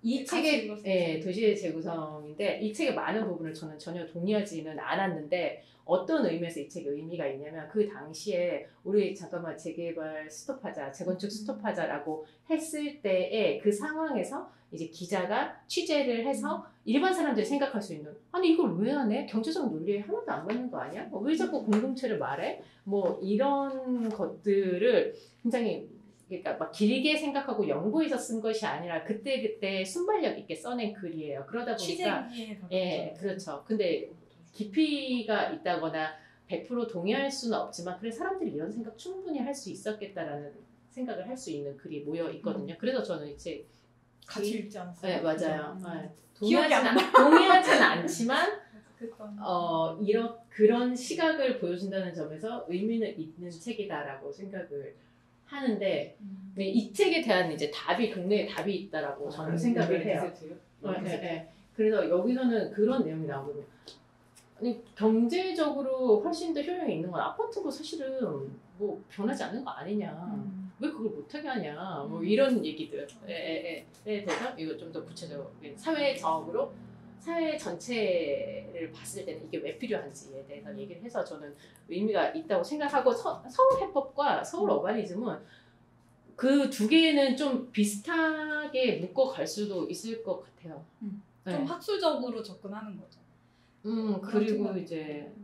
이 책의 도시의 재구성인데 이 책의 많은 부분을 저는 전혀 동의하지는 않았는데 어떤 의미에서 이 책에 의미가 있냐면 그 당시에 우리 잠깐만 재개발 스톱하자, 재건축 스톱하자라고 했을 때의 그 상황에서 이제 기자가 취재를 해서 일반 사람들이 생각할 수 있는 아니 이걸 왜 안 해? 경제적 논리에 하나도 안 맞는 거 아니야? 왜 자꾸 공동체를 말해? 뭐 이런 것들을 굉장히 그러니까 막 길게 생각하고 연구해서 쓴 것이 아니라 그때 순발력 있게 써낸 글이에요. 그러다 보니까 예, 그렇죠. 근데 깊이가 있다거나 100% 동의할 수는 없지만 그래 사람들이 이런 생각 충분히 할 수 있었겠다라는 생각을 할 수 있는 글이 모여 있거든요. 그래서 저는 이 책 같이 읽지 않았어요. 네, 맞아요. 네. 기억이 안 나. 동의하지는 않지만 그런 시각을 보여준다는 점에서 의미는 있는 책이다라고 생각을 하는데 이 책에 대한 이제 국내에 답이 있다라고 저는 생각을 해요. 네. 그래서 여기서는 그런 내용이 나오거든요. 아니 경제적으로 훨씬 더 효용이 있는 건 아파트고 사실은 뭐 변하지 않는 거 아니냐. 왜 그걸 못하게 하냐. 뭐 이런 얘기들에 대해서 이거 좀 더 구체적인 사회적으로 사회 전체를 봤을 때는 이게 왜 필요한지에 대해서 얘기를 해서 저는 의미가 있다고 생각하고 서울 해법과 서울 어바니즘은 그 두 개는 좀 비슷하게 묶어갈 수도 있을 것 같아요. 좀 학술적으로 접근하는 거죠. 그리고 이제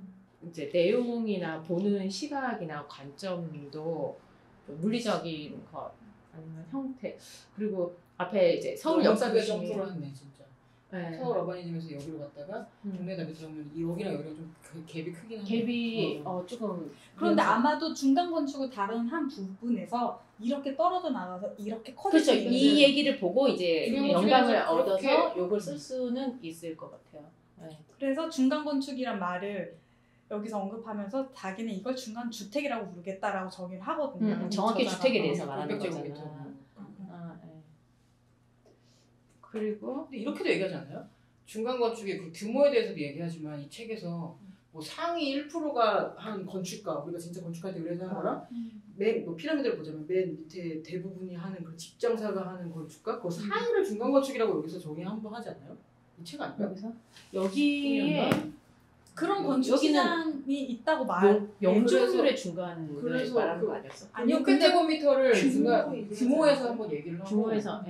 내용이나 보는 시각이나 관점도 물리적인 것 아니면 형태 그리고 앞에 이제 서울 역사 교심이 점프를 진짜. 네. 서울 어바니즘에서 여기로 갔다가 동네 답이 들어오면 여기랑 여기랑 좀 갭이 크긴 한데 갭이 조금 그런데 아마도 중간 건축을 다룬 한 부분에서 이렇게 떨어져 나가서 이렇게 커질 그렇죠. 이 얘기를 보고 이제 영감을 얻어서 요걸 쓸 수는 있을 것 같아요. 네. 그래서 중간 건축이란 말을 여기서 언급하면서 자기는 이걸 중간 주택이라고 부르겠다라고 정의를 하거든요. 정확히 주택에 대해서 말하는 거잖아. 그리고 근데 이렇게도 얘기하지 않나요? 중간 건축의 그 규모에 대해서도 얘기하지만 이 책에서 뭐 상위 1%가 한 건축가 우리가 진짜 건축할 때 그래서 하는 거랑 뭐 피라미드를 보자면 맨 밑에 대부분이 하는 그 직장사가 하는 건축가 그 사이를 중간 건축이라고 여기서 정의 한번 하지 않나요? 이 책 아닌가요? 여기에 그런 건축 시장이 있다고 말. 영주물의 중간을 말하는 거 아니었어? 아니요. 600제곱미터를 중간 규모에서 한번 얘기를 하고 규모에서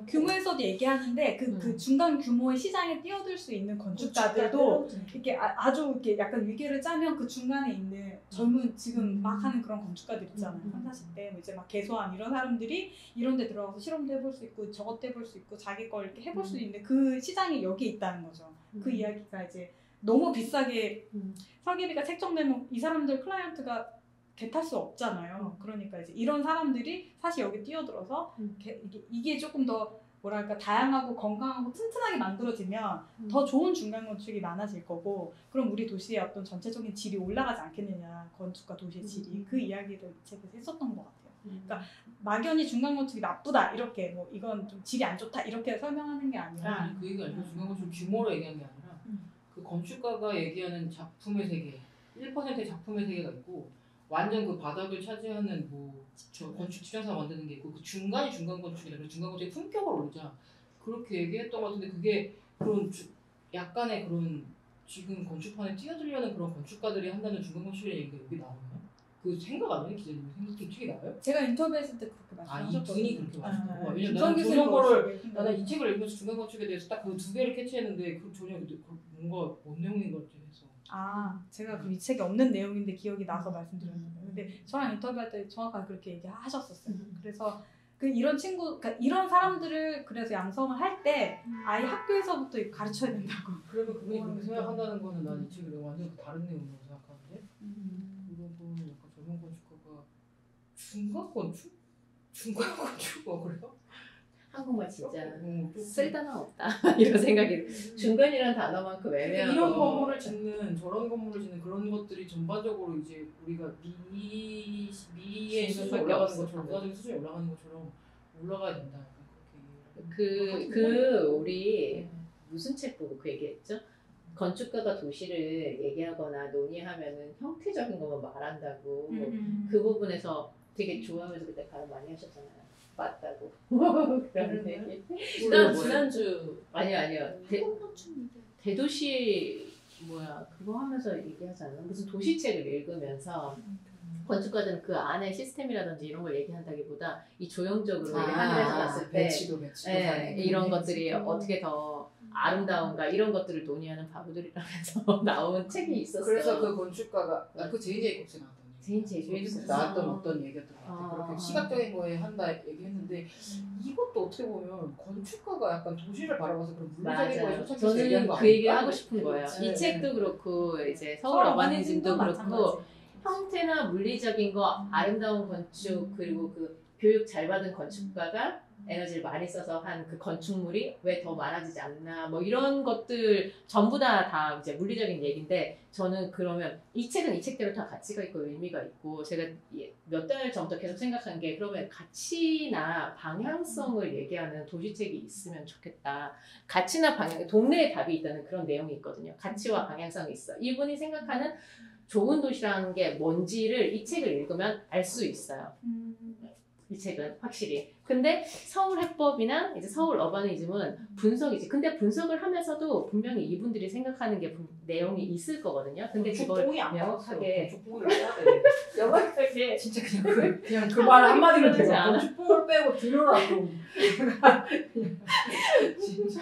규모에서도 얘기하는데 그 중간 규모의 시장에 뛰어들 수 있는 건축가들도 이렇게 아주 이렇게 약간 위계를 짜면 그 중간에 있는 젊은 지금 막 하는 그런 건축가들 있잖아요. 30, 40대 이제 막 개소한 이런 사람들이 이런 데 들어가서 실험도 해볼 수 있고 저것도 해볼 수 있고 자기 걸 이렇게 해볼 수 있는데 그 시장이 여기에 있다는 거죠. 그 이야기가 이제 너무 비싸게 설계비가 책정되면 이 사람들 클라이언트가 개탈 수 없잖아요. 그러니까 이제 이런 사람들이 사실 여기 뛰어들어서 이게 조금 더 뭐랄까 다양하고 건강하고 튼튼하게 만들어지면 더 좋은 중간 건축이 많아질 거고 그럼 우리 도시의 어떤 전체적인 질이 올라가지 않겠느냐. 건축과 도시의 질이 그 이야기를 이 책에서 했었던 것 같아요. 그러니까 막연히 중간 건축이 나쁘다 이렇게 뭐 이건 좀 질이 안 좋다 이렇게 설명하는 게 아니라 그 얘기가 아니고 중간 건축 규모로 얘기하는 게 아니라 그 건축가가 얘기하는 작품의 세계 1%의 작품의 세계가 있고 완전 그 바닥을 차지하는 저 건축 투자사 만드는 게 있고 그 중간이 중간 건축이라 그래서 중간 건축의 품격을 올리자 그렇게 얘기했던 것 같은데 그게 그런 약간의 그런 지금 건축판에 뛰어들려는 그런 건축가들이 한다는 중간 건축이라는 얘기가 여기 나오나요? 그 생각 안 해요 기자님? 생각이 되게 나요? 제가 인터뷰했을 때 그렇게 이 말씀하셨거든요. 분이 그렇게 말했다고. 왜냐면 김성 나는 교수님 조선거를 거를 나는 이 책을 읽으면서 중간 건축에 대해서 딱 그 두 개를 캐치했는데 그 전혀 뭔가 뭔 내용인 건지 해서. 제가 그럼 이 책에 없는 내용인데 기억이 나서 말씀드렸는데 근데 저랑 인터뷰할 때 정확하게 그렇게 얘기하셨었어요. 그래서 이런 그러니까 이런 사람들을 그래서 양성을 할 때 아예 학교에서부터 가르쳐야 된다고. 그러면 그분이 그렇게 생각한다는 거는 난 이 책을 완전 다른 내용이라고 생각하는데 그런 거는 약간 조선 건축가가 중간 건축가 그래요? 한국말 진짜 쓸 단어 없다 이런 생각이 중간이라는 단어만큼 애매하고 이런 건물을 짓는 저런 건물을 짓는 그런 것들이 전반적으로 이제 우리가 미의 수준이 올라가는 것처럼 문화적인 수준이 올라가는 것처럼 올라가야 된다. 우리 무슨 책 보고 그 얘기했죠? 건축가가 도시를 얘기하거나 논의하면은 형태적인 것만 말한다고 그 부분에서 되게 좋아하면서 그때 발언 많이 하셨잖아요. 맞다고. 그런 얘기. 지난주 아니요. 대도시 그거 하면서 얘기하지 않나? 무슨 도시책을 읽으면서 건축가들은 그 안에 시스템이라든지 이런 걸 얘기한다기보다 이 조형적으로 하늘에서 봤을 때 이런 것들이 어떻게 더 아름다운가 이런 것들을 논의하는 바보들이라면서 나온 책이 있었어요. 그래서 그 건축가가 그 제인제이콥스 나왔던 제인제이콥스 나왔던 어떤 얘기였던 것 같아요. 그렇게 시각적인 거에 한다 얘기했는데 이것도 어떻게 보면 건축가가 약간 도시를 바라봐서 그런 물리적인 거에 초점해서 얘기한 거 저는 그 얘기를 아닐까? 하고 싶은 거예요. 네. 이 책도 그렇고 이제 서울 어바니즘도 그렇고 형태나 물리적인 거 아름다운 건축 그리고 그 교육 잘 받은 건축가가 에너지를 많이 써서 한 그 건축물이 왜 더 많아지지 않나 뭐 이런 것들 전부 다 이제 물리적인 얘기인데 저는 그러면 이 책은 이 책대로 다 가치가 있고 의미가 있고 제가 몇 달 전부터 계속 생각한 게 그러면 가치나 방향성을 얘기하는 도시책이 있으면 좋겠다. 가치나 방향, 동네에 답이 있다는 그런 내용이 있거든요. 가치와 방향성이 있어. 이분이 생각하는 좋은 도시라는 게 뭔지를 이 책을 읽으면 알 수 있어요. 이 책은 확실히. 근데 서울 해법이나 이제 서울 어바니즘은 분석이지. 근데 분석을 하면서도 분명히 이분들이 생각하는 게 내용이 있을 거거든요. 근데 그걸 명확하게 명확하게 진짜 그냥 그 말 한마디로 되고 건축봉을 빼고 들으라고. 진짜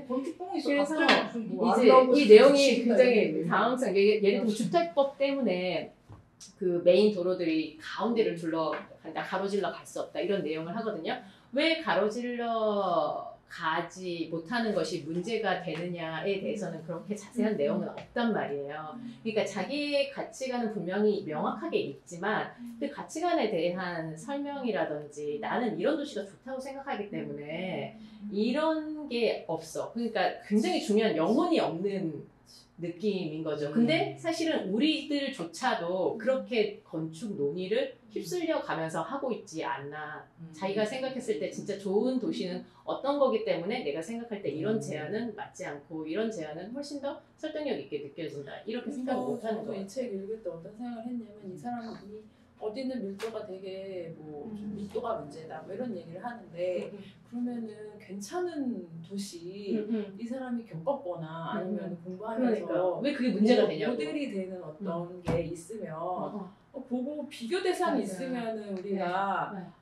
건축봉이 있어. 그래서 뭐 이제 이 내용이 굉장히 당황스러운 게 예를 들면 주택법 때문에 그 메인 도로들이 가운데를 둘러간다, 가로질러 갈 수 없다 이런 내용을 하거든요. 왜 가로질러 가지 못하는 것이 문제가 되느냐에 대해서는 그렇게 자세한 내용은 없단 말이에요. 그러니까 자기의 가치관은 분명히 명확하게 있지만 그 가치관에 대한 설명이라든지 나는 이런 도시가 좋다고 생각하기 때문에 이런 게 없어. 그러니까 굉장히 중요한 영혼이 없는 느낌인 거죠. 근데 사실은 우리들조차도 그렇게 건축 논의를 휩쓸려 가면서 하고 있지 않나. 자기가 생각했을 때 진짜 좋은 도시는 어떤 거기 때문에 내가 생각할 때 이런 제안은 맞지 않고 이런 제안은 훨씬 더 설득력 있게 느껴진다. 이렇게 생각을 못하는 거예요. 이 책 읽을 때 어떤 생각을 했냐면 이 사람이 어디는 밀도가 되게 좀 밀도가 문제다 뭐 이런 얘기를 하는데 그러면은 괜찮은 도시 이 사람이 겪었거나 아니면 공부하면서 그러니까. 왜 그게 문제가 되냐고. 모델이 되는 어떤 게 있으면 보고 비교 대상이 있으면은 우리가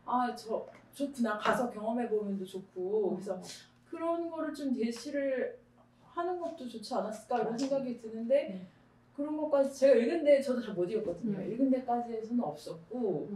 좋구나 가서 경험해 보면도 좋고 그래서 그런 거를 좀 제시를 하는 것도 좋지 않았을까 이런 생각이 드는데 그런 것까지 제가 읽은데 저도 잘 못 읽었거든요. 읽은 데까지에서는 없었고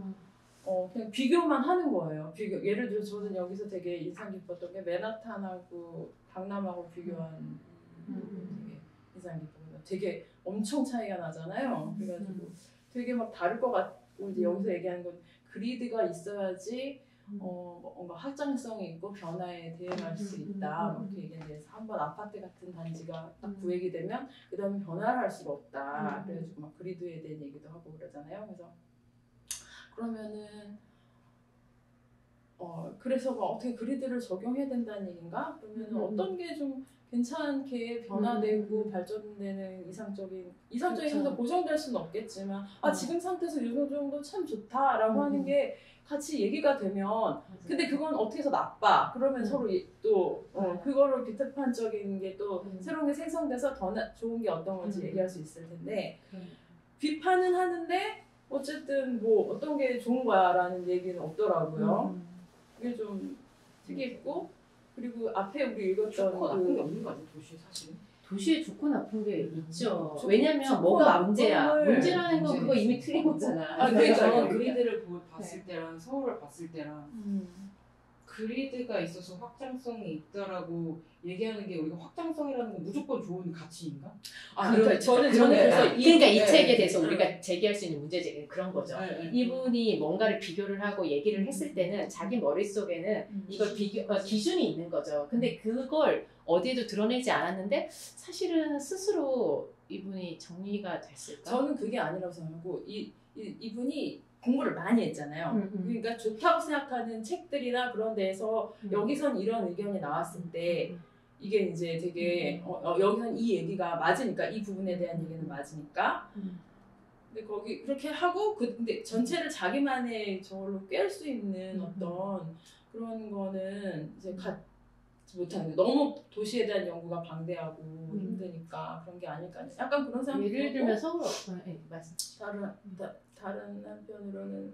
그냥 비교만 하는 거예요. 예를 들어 저는 여기서 되게 인상 깊었던 게 맨하탄하고 강남하고 비교한 되게 인상 깊었거든요. 되게 엄청 차이가 나잖아요. 그래가지고 되게 막 다를 것 같고 이제 여기서 얘기하는 건 그리드가 있어야지 뭔가 확장성이 있고 변화에 대응할 수 있다. 이렇게 얘기했는데 한번 아파트 같은 단지가 딱 구획이 되면 그 다음에 변화를 할 수가 없다. 그래가지고 막 그리드에 대한 얘기도 하고 그러잖아요. 그래서 그러면은 그래서 막 어떻게 그리드를 적용해야 된다는 얘기인가? 그러면 어떤 게 좀 괜찮게 변화되고 발전되는 이상적인 상태 보정될 수는 없겠지만 지금 상태에서 이 정도 참 좋다라고 하는 게 같이 얘기가 되면 근데 그건 어떻게 해서 나빠 그러면 서로 또 그거를 비판적인 게 또 새로운 게 생성돼서 더 좋은 게 어떤 건지 얘기할 수 있을 텐데 비판은 하는데 어쨌든 뭐 어떤 게 좋은 거야라는 얘기는 없더라고요. 그게 좀 특이했고 그리고 앞에 우리 읽었던 좋고 나쁜 게 없는 거 아니야 도시에 사실은? 도시에 좋고 나쁜 게 있죠. 좋고 왜냐면 뭐가 문제야. 나쁨을- 문제라는 건 그거 이미 틀린 거잖아. 아, 그러니까요. 저는 그리드를 봤을 때랑 서울을 봤을 때랑 그리드가 있어서 확장성이 있다라고 얘기하는 게 우리가 확장성이라는 건 무조건 좋은 가치인가? 그러니까 저는 그래서 네. 그러니까 이 네. 책에 대해서 우리가 제기할 수 있는 문제 제기는 그런 거죠. 네. 이분이 뭔가를 비교를 하고 얘기를 했을 때는 자기 머릿속에는 이걸 기준이 있는 거죠. 근데 그걸 어디에도 드러내지 않았는데 사실은 스스로 이분이 정리가 됐을까? 저는 그게 아니라고 생각하고 이분이 공부를 많이 했잖아요. 그러니까 좋다고 생각하는 책들이나 그런 데에서 여기선 이런 의견이 나왔을 때 이게 이제 되게 여기선 이 얘기가 맞으니까 이 부분에 대한 얘기는 맞으니까 근데 거기 그렇게 하고 근데 전체를 자기만의 저걸로 꿰을 수 있는 어떤 그런 거는 이제 갖지 못하는 거 너무 도시에 대한 연구가 방대하고 힘드니까 그런 게 아닐까 약간 그런 생각이 예를 들고 들면 서울 말씀. 다른 한편으로는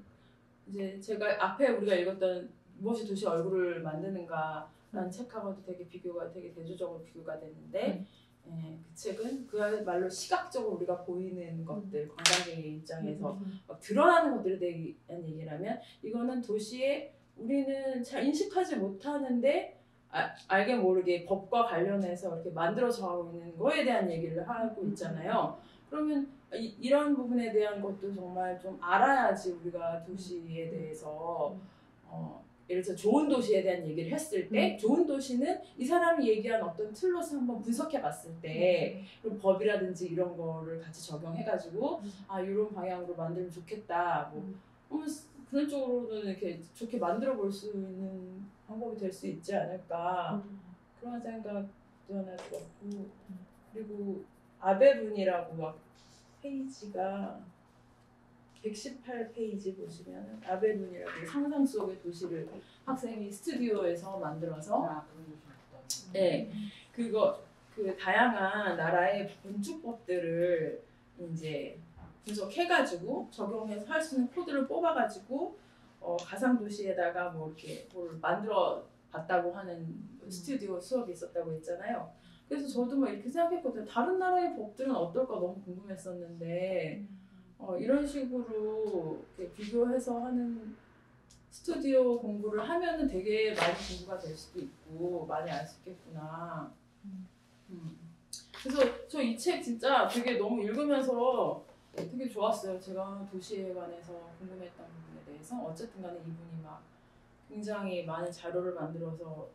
이제 제가 앞에 우리가 읽었던 무엇이 도시 얼굴을 만드는가라는 책하고도 되게 대조적으로 비교가 됐는데 그 책은 그야말로 시각적으로 우리가 보이는 것들 관광객의 입장에서 막 드러나는 것들에 대한 얘기라면 이거는 도시에 우리는 잘 인식하지 못하는데 알게 모르게 법과 관련해서 이렇게 만들어져 있는 거에 대한 얘기를 하고 있잖아요. 그러면 이런 부분에 대한 것도 정말 좀 알아야지 우리가 도시에 대해서 예를 들어 좋은 도시에 대한 얘기를 했을 때 좋은 도시는 이 사람이 얘기한 어떤 틀로서 한번 분석해 봤을 때 그리고 법이라든지 이런 거를 같이 적용해가지고 이런 방향으로 만들면 좋겠다 뭐 그런 쪽으로는 이렇게 좋게 만들어 볼 수 있는 방법이 될 수 있지 않을까 그런 생각도 하나 들었고 그리고 아베분이라고 막 페이지가 118페이지 보시면 아베분이라고 상상 속의 도시를 학생이 스튜디오에서 만들어서 그 다양한 나라의 건축법들을 이제 분석해가지고 적용해서 할 수 있는 코드를 뽑아가지고 가상 도시에다가 뭐 이렇게 뭘 만들어 봤다고 하는 스튜디오 수업이 있었다고 했잖아요. 그래서 저도 막 이렇게 생각했거든요. 다른 나라의 법들은 어떨까 너무 궁금했었는데 이런 식으로 이렇게 비교해서 하는 스튜디오 공부를 하면은 되게 많이 공부가 될 수도 있고 많이 알 수 있겠구나. 그래서 저 이 책 진짜 되게 너무 읽으면서 되게 좋았어요. 제가 도시에 관해서 궁금했던 부분에 대해서 어쨌든 간에 이분이 막 굉장히 많은 자료를 만들어서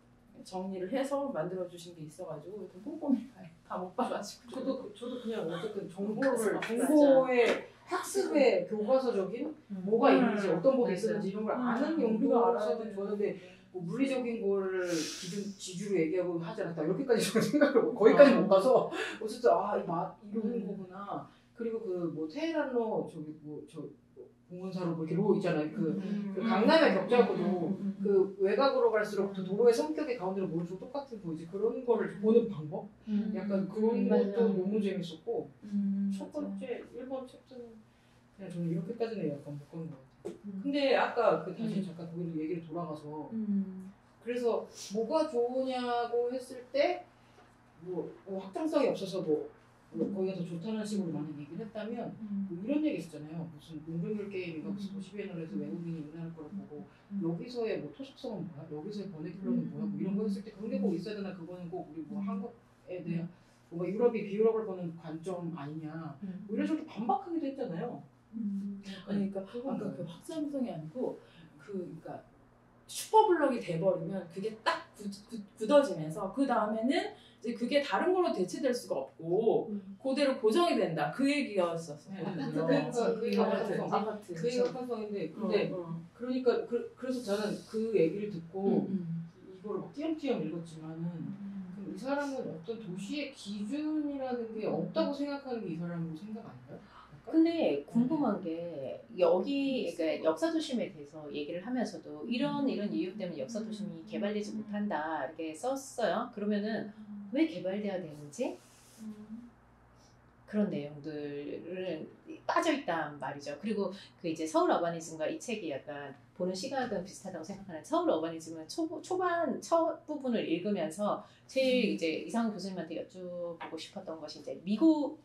정리를 해서 만들어주신 게 있어가지고 꼼꼼히 다 못 봐가지고 저도 그냥 어쨌든 정보의 학습의 교과서적인 뭐가 있는지 어떤 법이 있었는지 이런 걸 아는 용도로서는 좋았는데 뭐 물리적인 거를 지주로 얘기하고 하지 않았다 이렇게까지 저는 생각을 거기까지 못 가서 어쨌든 이런 거구나. 그리고 그 뭐 테헤란로 공원사로 뭐 이렇게 로 있잖아요. 그 강남의 격자구도 그 외곽으로 갈수록 그 도로의 성격의 가운데로 모르고 똑같은 보이지 그런 거를 보는 방법? 약간 그런 것도 너무 재밌었고 첫 번째 1번 챕터는 그냥 저는 이렇게까지는 약간 못 가는 것 같아요. 근데 아까 다시 잠깐 거기로 얘기를 돌아가서 그래서 뭐가 좋으냐고 했을 때 뭐 확장성이 없어서 거기가 더 좋다는 식으로 많이 얘기를 했다면 뭐 이런 얘기 있었잖아요. 무슨 농병률 게임인가 무슨 도시비엔을 해서 외국인이 우리나라 거를 보고 여기서의 뭐 토속성은 뭐야? 여기서의 버네큘러는 뭐야? 뭐 이런 거 했을 때 그런 게 꼭 있어야 되나? 그거는 꼭 우리 뭐 한국에 대한 뭔가 유럽이 비유럽을 보는 관점 아니냐? 뭐 이런 식으로 반박하기도 했잖아요. 그러니까 아까 그 확장성이 아니고 그러니까 슈퍼블럭이 돼버리면 그게 딱 굳어지면서 그 다음에는 이제 그게 다른 걸로 대체될 수가 없고 그대로 고정이 된다. 그 얘기였었어요. 아파트. 그 얘기가 확장성인데 근데 그러니까 그래서 저는 그 얘기를 듣고 이거를 막 띄엄띄엄 읽었지만은 그럼 이 사람은 어떤 도시의 기준이라는 게 없다고 생각하는 게 이 사람 생각 아닌가요? 근데 궁금한 게 여기 그러니까 역사 도심에 대해서 얘기를 하면서도 이런 이유 때문에 역사 도심이 개발되지 못한다 이렇게 썼어요. 그러면은 왜 개발돼야 되는지 그런 내용들은 빠져 있단 말이죠. 그리고 그 이제 서울 어바니즘과 이 책이 약간 보는 시각은 비슷하다고 생각하는 서울 어바니즘은 초반 첫 부분을 읽으면서 제일 이제 이상훈 교수님한테 여쭤보고 싶었던 것이 이제 미국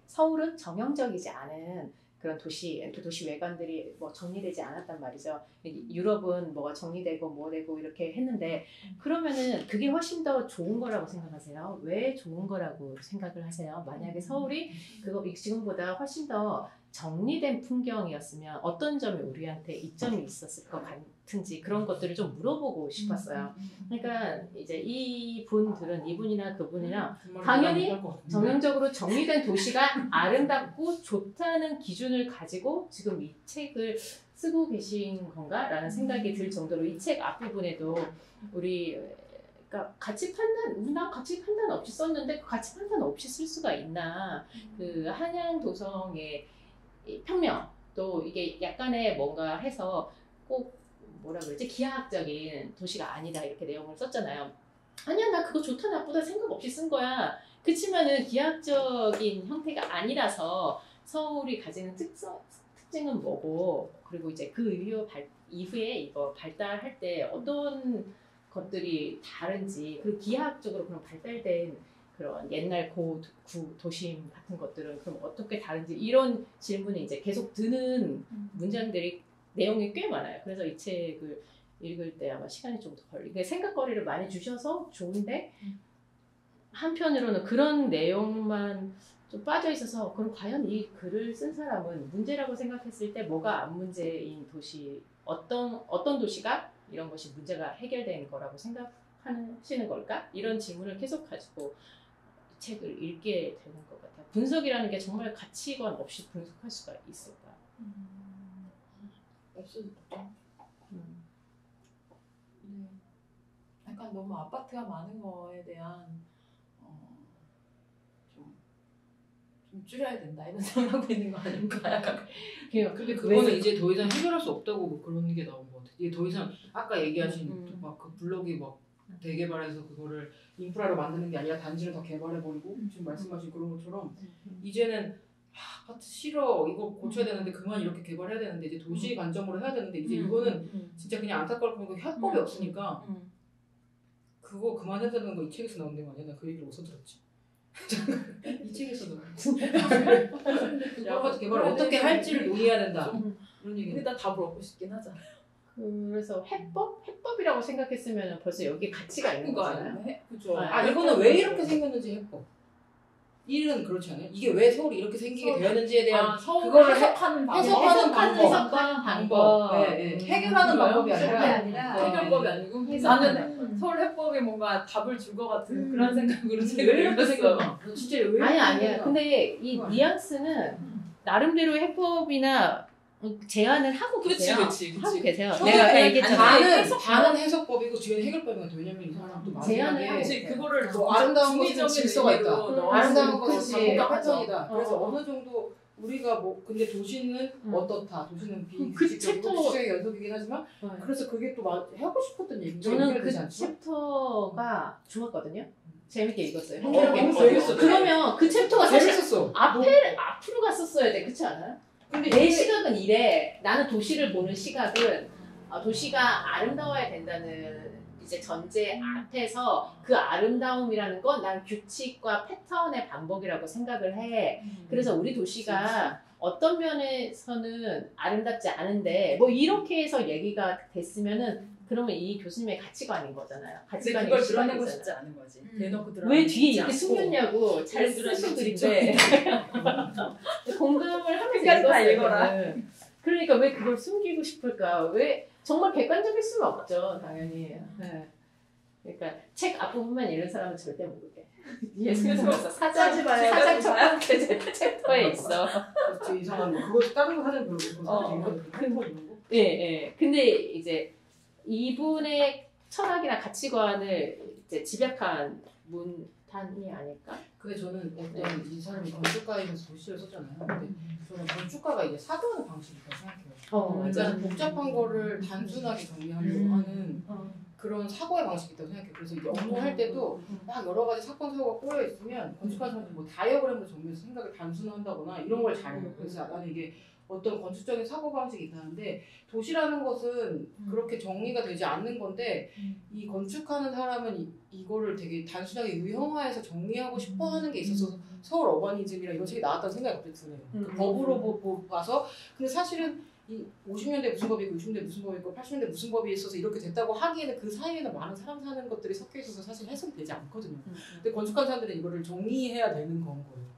서울은 정형적이지 않은 그런 도시 외관들이 뭐 정리되지 않았단 말이죠. 유럽은 뭐가 정리되고 뭐 되고 이렇게 했는데 그러면은 그게 훨씬 더 좋은 거라고 생각하세요? 왜 좋은 거라고 생각을 하세요? 만약에 서울이 그거 지금보다 훨씬 더 정리된 풍경이었으면 어떤 점이 우리한테 이점이 있었을 것 같은지 그런 것들을 좀 물어보고 싶었어요. 그러니까 이제 이분이나 그분이나 당연히 정형적으로 정리된 도시가 아름답고 좋다는 기준을 가지고 지금 이 책을 쓰고 계신 건가라는 생각이 들 정도로 이 책 앞부분에도 우리 그러니까 난 가치 판단 없이 썼는데 가치 판단 없이 쓸 수가 있나. 그 한양 도성의 평면 또 이게 약간의 뭔가 해서 꼭 뭐라 그러지 기하학적인 도시가 아니다 이렇게 내용을 썼잖아요. 아니야 나 그거 좋다 나쁘다 생각 없이 쓴 거야. 그치만은 기하학적인 형태가 아니라서 서울이 가지는 특징은 뭐고 그리고 이제 그 이후에 이거 발달할 때 어떤 것들이 다른지 그리고 기하학적으로 그런 발달된 그런 옛날 도심 같은 것들은 그럼 어떻게 다른지 이런 질문이 이제 계속 드는 문장들이 내용이 꽤 많아요. 그래서 이 책을 읽을 때 아마 시간이 좀 더 걸리고 생각거리를 많이 주셔서 좋은데 한편으로는 그런 내용만 좀 빠져 있어서 그럼 과연 이 글을 쓴 사람은 문제라고 생각했을 때 뭐가 안 문제인 도시 어떤 도시가 이런 것이 문제가 해결된 거라고 생각하시는 걸까? 이런 질문을 계속 가지고 책을 읽게 되는 것 같아요. 분석이라는 게 정말 가치관 없이 분석할 수가 있을까? 없어도 약간 너무 아파트가 많은 거에 대한 좀 줄여야 된다 이런 생각하고 있는 거 아닌가? 약간. 근데 그거는 이제 더 이상 해결할 수 없다고 뭐 그런 게 나온 것 같아. 이게 더 이상 아까 얘기하신 막 그 블록이 막 대개발해서 그거를 인프라로 만드는 게 아니라 단지를 다 개발해버리고 지금 말씀하신 그런 것처럼 이제는 아파트 싫어 이거 고쳐야 되는데 그만 이렇게 개발해야 되는데 이제 도시 관점으로 해야 되는데 이제 이거는 진짜 그냥 안타까울 뿐이고 협법이 없으니까 그거 그만해야 되는 거 이 책에서 나온 내용 아니야? 나 그 얘기를 어디서 들었지? 이 책에서 나온 아파트 개발을 어떻게 할지를 논의해야 된다 이런 얘기. 근데 나 답을 얻고 싶긴 하잖아. 그래서 해법이라고 생각했으면 벌써 여기 가치가 있는 거잖아요. 그죠. 이거는 왜 이렇게 생겼는지 해법. 일은 그렇지 않아요? 이게 왜 서울이 이렇게 생기게 되었는지에 대한 그거를 해석하는 방법. 네. 해결하는 방법이 아니라 해결법이 아니고 나는 서울 해법이 뭔가 답을 줄 것 같은 그런 생각으로 왜 이렇게 생겨? 진짜 왜? 아니야. 근데 이 뉘앙스는 나름대로 해법이나 제안을 하고 계세요. 하고 계세요. 내가 얘기했잖아요. 반은 해석법이고 뒤에는 해결법이거든. 왜냐면 이 사람도 마지막에 그거를 뭐 아름다운 것은 질서가 있다. 아름다운 것은 방법과 패턴이다. 그래서 어느 정도 우리가 뭐 근데 도시는 어떻다. 도시는 비규칙적이고 규칙의 연속이긴 하지만 그래서 그게 또 하고 싶었던 얘기죠. 저는 그 챕터가 좋았거든요. 재밌게 읽었어요. 그러면 그 챕터가 사실 재밌었어. 앞으로 갔었어야 돼. 그렇지 않아요? 근데 내 시각은 이래. 나는 도시를 보는 시각은 도시가 아름다워야 된다는 이제 전제 앞에서 그 아름다움이라는 건 난 규칙과 패턴의 반복이라고 생각을 해. 그래서 우리 도시가 어떤 면에서는 아름답지 않은데 뭐 이렇게 해서 얘기가 됐으면은 그러면 이 교수님의 가치관인 거잖아요. 가치관이 그걸 드러내고 싶지 않은 거지. 대놓고 왜 뒤에 이렇게 숨겼냐고 잘 쓰신 글인데 공감을 하면서 읽었어요. 그러니까 왜 그걸 숨기고 싶을까? 왜 정말 객관적일 수는 없죠, 당연히. 네. 그러니까 책 앞부분만 읽는 사람은 절대 모르게. 뒤에 숨겨서 사장 첫 번째 챕터에 있어. 그렇지 이상한 거. 그거 다른 거 사진 별로 예. 근데 이제 이분의 철학이나 가치관을 이제 집약한 문단이 아닐까? 그게 저는 어떤 이 사람이 건축가이면서 도시를 썼잖아요. 근데 저는 건축가가 이제 사고하는 방식이라고 생각해요. 그러니까 복잡한 거를 단순하게 정리하려고 하는 그런 사고의 방식이 있다고 생각해요. 그래서 이제 업무할 때도 막 여러 가지 사건 사고가 꼬여 있으면 건축하는 사람들 뭐 다이어그램으로 정리해서 생각을 단순화한다거나 이런 걸 잘해요. 그래서 나는 이게 어떤 건축적인 사고 방식이 있다는데 도시라는 것은 그렇게 정리가 되지 않는 건데 이 건축하는 사람은 이거를 되게 단순하게 유형화해서 정리하고 싶어하는 게 있어서 서울 어바니즘이라 이런 책이 나왔다는 생각이 갑자기 드네요. 그 법으로 봐서 근데 사실은 이 50년대 무슨 법이 있고 60년대 무슨 법이 있고 80년대 무슨 법이 있어서 이렇게 됐다고 하기에는 그 사이에는 많은 사람 사는 것들이 섞여 있어서 사실 해석되지 않거든요. 근데 건축하는 사람들은 이거를 정리해야 되는 건 거예요.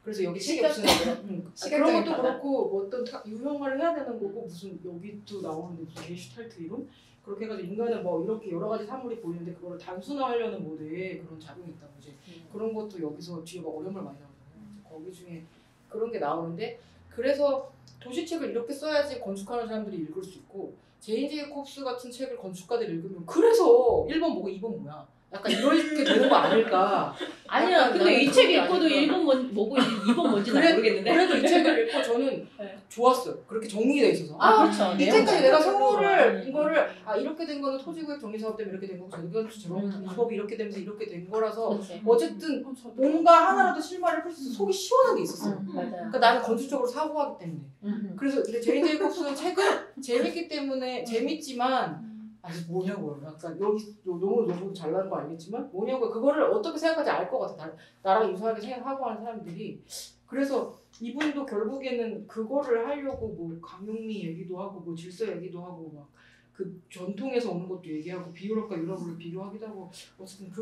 그래서 여기 책이 없으면 그런 것도 그렇고 뭐 어떤 유형화를 해야 되는 거고 무슨 여기도 나오는데 무슨 게슈탈트 이론 그렇게 해가지고 인간은 뭐 이렇게 여러 가지 사물이 보이는데 그거를 단순화하려는 모델에 그런 작용이 있다고 이제 그런 것도 여기서 뒤에 막 어려움을 많이 나오잖아요. 거기 중에 그런 게 나오는데 그래서 도시책을 이렇게 써야지 건축하는 사람들이 읽을 수 있고 제인 제이콥스 같은 책을 건축가들이 읽으면 그래서 1번 뭐고 2번 뭐야 약간 이렇게 되는 거 아닐까. 아니야. 근데 이 책 읽고도 1번 뭐고 2번 뭔지는 모르겠는데. 그래도 이 책을 읽고 저는 네. 좋았어요. 그렇게 정리돼 있어서. 그렇죠. 이때까지 내가 서울을 이거를 이렇게 된 거는 토지구역 정리사업 때문에 이렇게 된 거고 저건 이 법이 이렇게 되면서 이렇게 된 거라서 그렇지. 어쨌든 뭔가 하나라도 실마리를 풀 수 있어서 속이 시원한 게 있었어요. 맞아요. 그러니까 나는 건축적으로 사고하기 때문에. 그래서 근데 제인 제이콥스 책은 재밌기 때문에 재밌지만 아니 뭐냐고요. 약간 여기 너무 잘나는 거 알겠지만 뭐냐고요. 그거를 어떻게 생각하지 알 것 같아. 나랑 유사하게 생각하고 하는 사람들이. 그래서 이분도 결국에는 그거를 하려고 뭐 강용미 얘기도 하고 뭐 질서 얘기도 하고 막 그 전통에서 오는 것도 얘기하고 비유럽과 유럽을 비교하기도 하고 어쨌든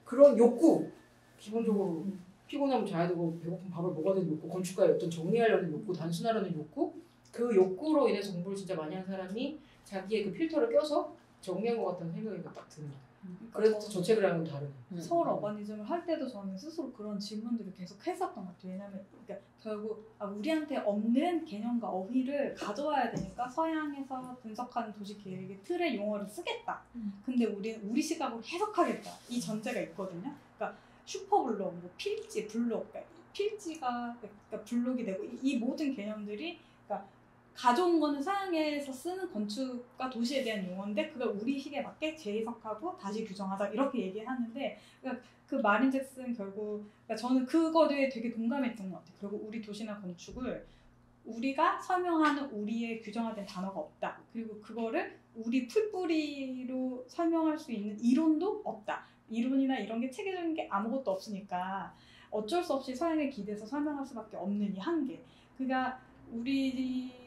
그런 욕구 기본적으로 피곤하면 자야 되고 배고프면 밥을 먹어야 되는 욕구 건축가의 어떤 정리하려는 욕구 단순하려는 욕구 그 욕구로 인해서 공부를 진짜 많이 한 사람이 자기의 그 필터를 껴서 정리한 것 같다는 생각이 딱 드는 거예요. 그래서 저 책을 하는 건 다르네. 서울 어바니즘을 할 때도 저는 스스로 그런 질문들을 계속 했었던 것 같아요. 왜냐면 그러니까 결국 우리한테 없는 개념과 어휘를 가져와야 되니까 서양에서 분석하는 도시 계획의 틀의 용어를 쓰겠다. 근데 우리는 우리 시각으로 해석하겠다. 이 전제가 있거든요. 그러니까 슈퍼블록, 뭐 필지, 블록, 그러니까 필지가 그러니까 블록이 되고 이 모든 개념들이 그러니까 가져온 거는 서양에서 쓰는 건축과 도시에 대한 용어인데 그걸 우리 시기에 맞게 재해석하고 다시 규정하자 이렇게 얘기하는데 그러니까 그 마린 잭슨 결국 그러니까 저는 그거에 되게 동감했던 것 같아요. 결국 우리 도시나 건축을 우리가 설명하는 우리의 규정화된 단어가 없다. 그리고 그거를 우리 풀뿌리로 설명할 수 있는 이론도 없다. 이론이나 이런 게 체계적인 게 아무것도 없으니까 어쩔 수 없이 서양에 기대서 설명할 수밖에 없는 이 한계. 그러니까 우리의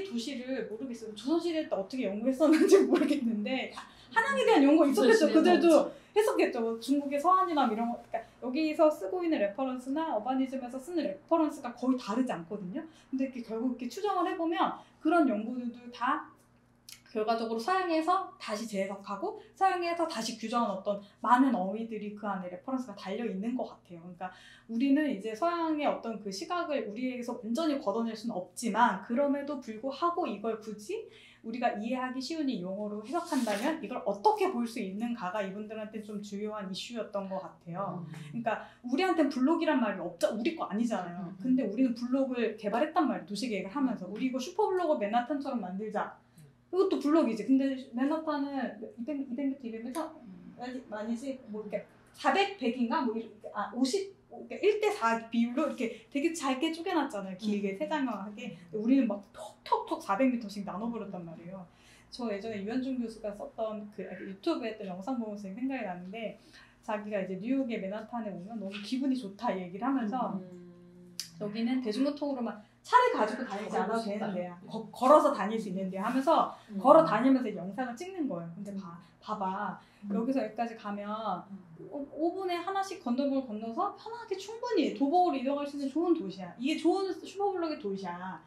도시를 모르겠어요. 조선시대 때 어떻게 연구했었는지 모르겠는데 한양에 대한 연구가 있었겠죠. 그들도 했었겠죠. 중국의 서한이나 이런 거. 그러니까 여기서 쓰고 있는 레퍼런스나 어바니즘에서 쓰는 레퍼런스가 거의 다르지 않거든요. 근데 이렇게 결국 이렇게 추정을 해보면 그런 연구들도 다 결과적으로 서양에서 다시 재해석하고 서양에서 다시 규정한 어떤 많은 어휘들이 그 안에 레퍼런스가 달려 있는 것 같아요. 그러니까 우리는 이제 서양의 어떤 그 시각을 우리에게서 완전히 걷어낼 수는 없지만 그럼에도 불구하고 이걸 굳이 우리가 이해하기 쉬운 이 용어로 해석한다면 이걸 어떻게 볼 수 있는가가 이분들한테 좀 중요한 이슈였던 것 같아요. 그러니까 우리한테는 블록이란 말이 우리 거 아니잖아요. 근데 우리는 블록을 개발했단 말이에요. 도시계획을 하면서. 우리 이거 슈퍼블록을 맨하탄처럼 만들자. 이것도 블록이지. 근데 맨하탄은 200m, 200m? 아니지. 뭐 이렇게 400, 100인가? 뭐 이렇게 50, 1대4 비율로 이렇게 되게 잘게 쪼개놨잖아요. 길게 세장형하게. 우리는 막 톡톡톡 400m씩 나눠버렸단 말이에요. 저 예전에 유현중 교수가 썼던 그 유튜브에 했던 영상 보면서 생각이 나는데 자기가 이제 뉴욕의 맨하탄에 오면 너무 기분이 좋다 얘기를 하면서 여기는 대중교통으로만 차를 가지고 다니지 않아도 되는 데야. 걸어서 다닐 수 있는 데야 하면서 걸어 다니면서 영상을 찍는 거예요. 근데 봐봐. 여기서 여기까지 가면 5분에 하나씩 건너물 건너서 편하게 충분히 도보로 이동할 수 있는 좋은 도시야. 이게 좋은 슈퍼블록의 도시야.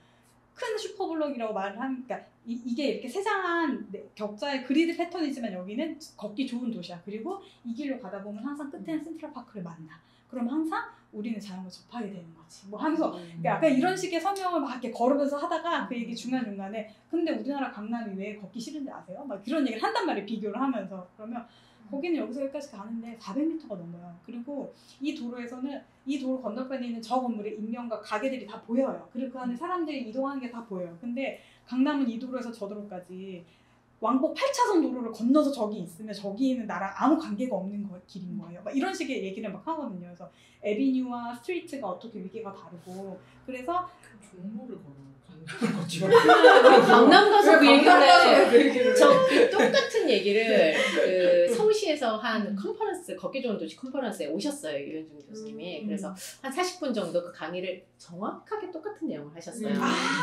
큰 슈퍼블록이라고 말을 하니까 이게 이렇게 세장한 격자의 그리드 패턴이지만 여기는 걷기 좋은 도시야. 그리고 이 길로 가다 보면 항상 끝에는 센트럴파크를 만나. 그럼 항상 우리는 자연과 접하게 되는 거지. 뭐 하면서 약간 이런 식의 설명을 막 이렇게 걸으면서 하다가 그 얘기 중간중간에 근데 우리나라 강남이 왜 걷기 싫은지 아세요? 막 그런 얘기를 한단 말이에요. 비교를 하면서. 그러면 거기는 여기서 여기까지 가는데 400m가 넘어요. 그리고 이 도로에서는 이 도로 건너편에 있는 저 건물의 인명과 가게들이 다 보여요. 그리고 그 안에 사람들이 이동하는 게 다 보여요. 근데 강남은 이 도로에서 저 도로까지 왕복 8차선 도로를 건너서 저기 있으면 저기는 나랑 아무 관계가 없는 길인 거예요. 막 이런 식의 얘기를 막 하거든요. 그래서 에비뉴와 스트리트가 어떻게 위계가 다르고 그래서 종로를 걸어. 강남 가서 그 얘기를 얘기를 그 똑같은 얘기를 그 서울시에서 한 컨퍼런스 걷기 좋은 도시 컨퍼런스에 오셨어요. 유현중 교수님이. 그래서 한 40분 정도 그 강의를 정확하게 똑같은 내용을 하셨어요.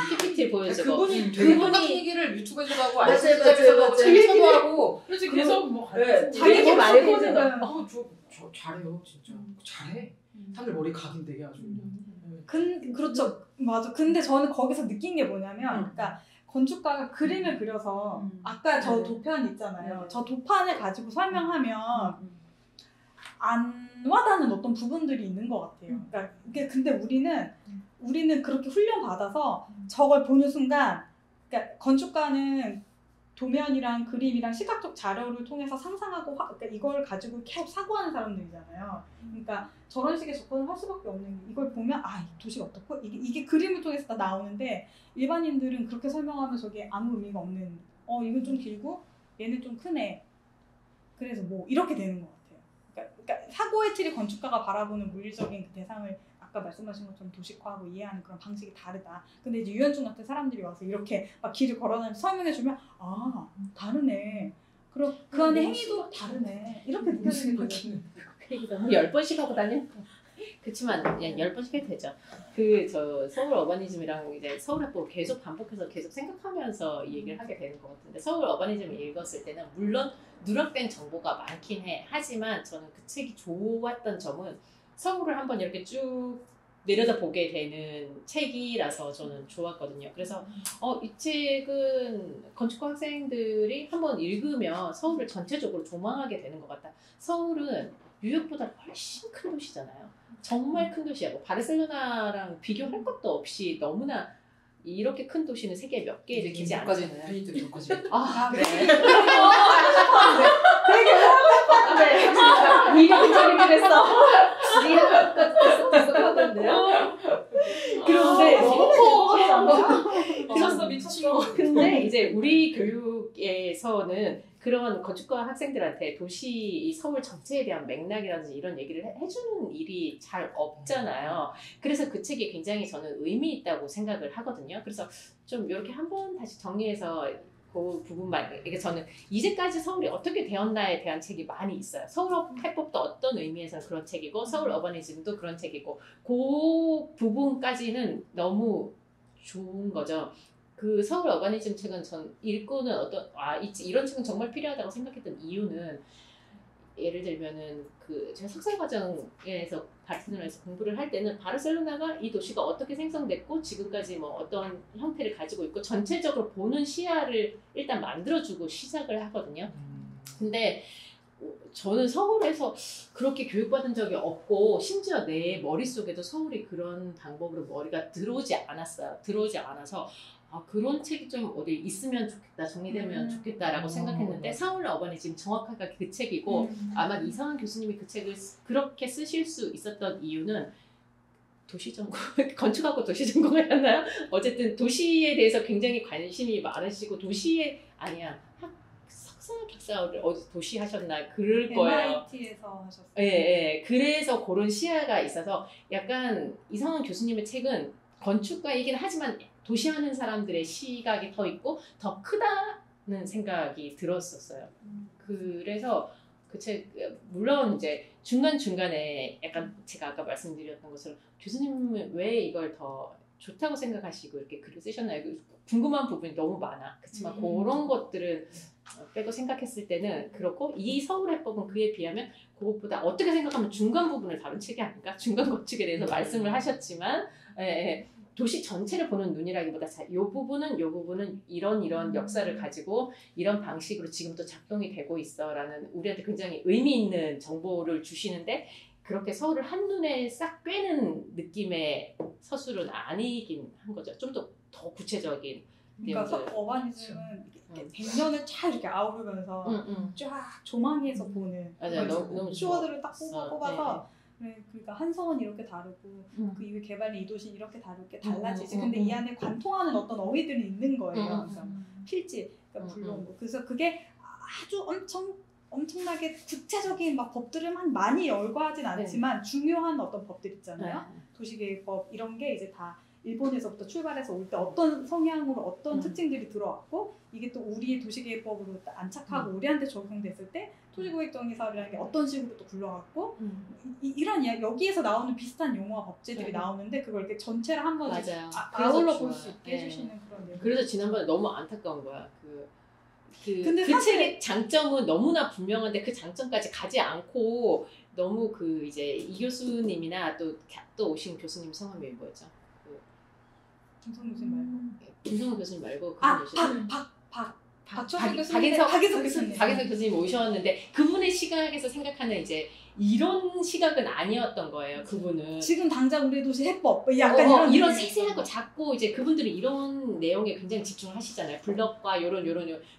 PPT를 보여주고 그분이 되게 똑같은 얘기를 유튜브에서도 하고 맞아요. 하고 책에서도 하고 그래서 계속 뭐 자기 말고는 저 잘해요 진짜 잘해. 사람들 머리 각인되게 아주. 그렇죠. 맞아. 근데 저는 거기서 느낀 게 뭐냐면, 그러니까 건축가가 그림을 그려서 아까 저 도판 있잖아요. 저 도판을 가지고 설명하면 안 와닿는 어떤 부분들이 있는 것 같아요. 그러니까 근데 우리는 그렇게 훈련 받아서 저걸 보는 순간, 그러니까 건축가는 도면이랑 그림이랑 시각적 자료를 통해서 상상하고 그러니까 이걸 가지고 계속 사고하는 사람들이잖아요. 그러니까 저런 식의 접근을 할 수밖에 없는 게 이걸 보면 이 도시가 어떻고 이게 그림을 통해서 다 나오는데 일반인들은 그렇게 설명하면 저게 아무 의미가 없는 이건 좀 길고 얘는 좀 크네. 그래서 뭐 이렇게 되는 것 같아요. 그러니까 사고의 틀이 건축가가 바라보는 물리적인 그 대상을 아까 말씀하신 것처럼 도식화하고 이해하는 그런 방식이 다르다. 근데 이제 유현중 같은 사람들이 와서 이렇게 막 길을 걸어다니면서 설명해주면 다르네. 그럼 그 안에 행위도 다르네. 이렇게 느껴지는 거죠. 그 얘기 너무 10번씩 하고 다니는 거. 그렇지만 10번씩 해도 되죠. 저 서울 어바니즘이랑 이제 서울학부 계속 반복해서 계속 생각하면서 이 얘기를 하게 되는 것 같은데 서울 어바니즘을 읽었을 때는 물론 누락된 정보가 많긴 해. 하지만 저는 그 책이 좋았던 점은 서울을 한번 이렇게 쭉 내려다보게 되는 책이라서 저는 좋았거든요. 그래서 이 책은 건축과 학생들이 한번 읽으면 서울을 전체적으로 조망하게 되는 것 같다. 서울은 뉴욕보다 훨씬 큰 도시잖아요. 정말 큰 도시야. 뭐 바르셀로나랑 비교할 것도 없이 너무나 이렇게 큰 도시는 세계에 몇 개 되지 않잖아요. 페니트까지. 그래. 되게 이런저런 그랬어. 계속 하던데요. 그런데 미쳤어. 근데 이제 우리 교육에서는 그런 건축과 학생들한테 도시 서울 전체에 대한 맥락이라든지 이런 얘기를 해주는 일이 잘 없잖아요. 그래서 그 책이 굉장히 저는 의미 있다고 생각을 하거든요. 그래서 좀 이렇게 한번 다시 정리해서 그 부분만, 이게 저는 이제까지 서울이 어떻게 되었나에 대한 책이 많이 있어요. 서울 해법도 어떤 의미에서는 그런 책이고 서울 어바니즘도 그런 책이고 그 부분까지는 너무 좋은 거죠. 그 서울 어바니즘 책은 전 읽고는 이런 책은 정말 필요하다고 생각했던 이유는 예를 들면은 제가 석사과정에서 바르셀로나에서 공부를 할 때는 바르셀로나가 이 도시가 어떻게 생성됐고 지금까지 뭐 어떤 형태를 가지고 있고 전체적으로 보는 시야를 일단 만들어주고 시작을 하거든요. 근데 저는 서울에서 그렇게 교육받은 적이 없고 심지어 내 머릿속에도 서울이 그런 방법으로 머리가 들어오지 않아서 그런 책이 좀 어디 있으면 좋겠다, 정리되면 좋겠다라고 생각했는데 서울 어바니즘 정확하게 그 책이고 아마 이상한 교수님이 그 책을 그렇게 쓰실 수 있었던 이유는 도시전공, 건축하고 도시전공을 했나요? 어쨌든 도시에 대해서 굉장히 관심이 많으시고 석사를 어디 도시 하셨나 그럴 거예요. MIT에서 하셨어요. 예. 그래서 그런 시야가 있어서 약간 이상한 교수님의 책은 건축가이긴 하지만 도시하는 사람들의 시각이 더 있고 더 크다는 생각이 들었었어요. 그래서 그 책 물론 이제 중간중간에 약간 제가 아까 말씀드렸던 것처럼 교수님은 왜 이걸 더 좋다고 생각하시고 이렇게 글을 쓰셨나요? 궁금한 부분이 너무 많아. 그렇지만 그런 것들은 빼고 생각했을 때는 그렇고 이 서울해법은 그에 비하면 그것보다 어떻게 생각하면 중간 부분을 다룬 책이 아닌가? 중간 건축에 대해서 말씀을 하셨지만 도시 전체를 보는 눈이라기보다 이 부분은 이런 역사를 가지고 이런 방식으로 지금도 작동이 되고 있어라는 우리한테 굉장히 의미 있는 정보를 주시는데 그렇게 서울을 한눈에 싹 꿰는 느낌의 서술은 아니긴 한 거죠. 좀 더 구체적인. 그러니까 어바니즘은 100년을 쫙 이렇게 아우르면서 쫙 조망해서 보는 맞아요. 너무 키워드를 딱 뽑아서 그러니까 한성은 이렇게 다르고 그 이후 개발의 이도시 이렇게 다르게 달라지지. 근데 이 안에 관통하는 어떤 어휘들이 있는 거예요. 그래서 필지, 그러니까 불론고. 그래서 그게 아주 엄청나게 구체적인 막 법들을 많이 열거하진 않지만 중요한 어떤 법들 있잖아요. 도시계획법 이런 게 이제 다 일본에서부터 출발해서 올 때 어떤 성향으로 어떤 특징들이 들어왔고 이게 또 우리의 도시계획법으로 안착하고 우리한테 적용됐을 때 토지구획정의사업이라는 게 어떤 식으로 또 굴러갔고 이런 여기에서 나오는 비슷한 용어와 법제들이 나오는데 그걸 이렇게 전체를 한 번씩 아울러 볼 수 있게 해주시는 그런 내용. 그래서 지난번에 너무 안타까운 거야. 근데 그 사실 책의 장점은 너무나 분명한데 그 장점까지 가지 않고 너무 이제 이 교수님이나 또 오신 교수님 성함이 뭐였죠? 김성훈 교수님 말고. 김성훈 교수님 말고 박혜석 교수님. 박혜석 교수님 오셨는데 그분의 시각에서 생각하는 이제 이런 시각은 아니었던 거예요. 그분은 지금 당장 우리 도시 해법 약간 이런 세세한 거 자꾸 이제 그분들이 이런 내용에 굉장히 집중을 하시잖아요. 블럭과 요런.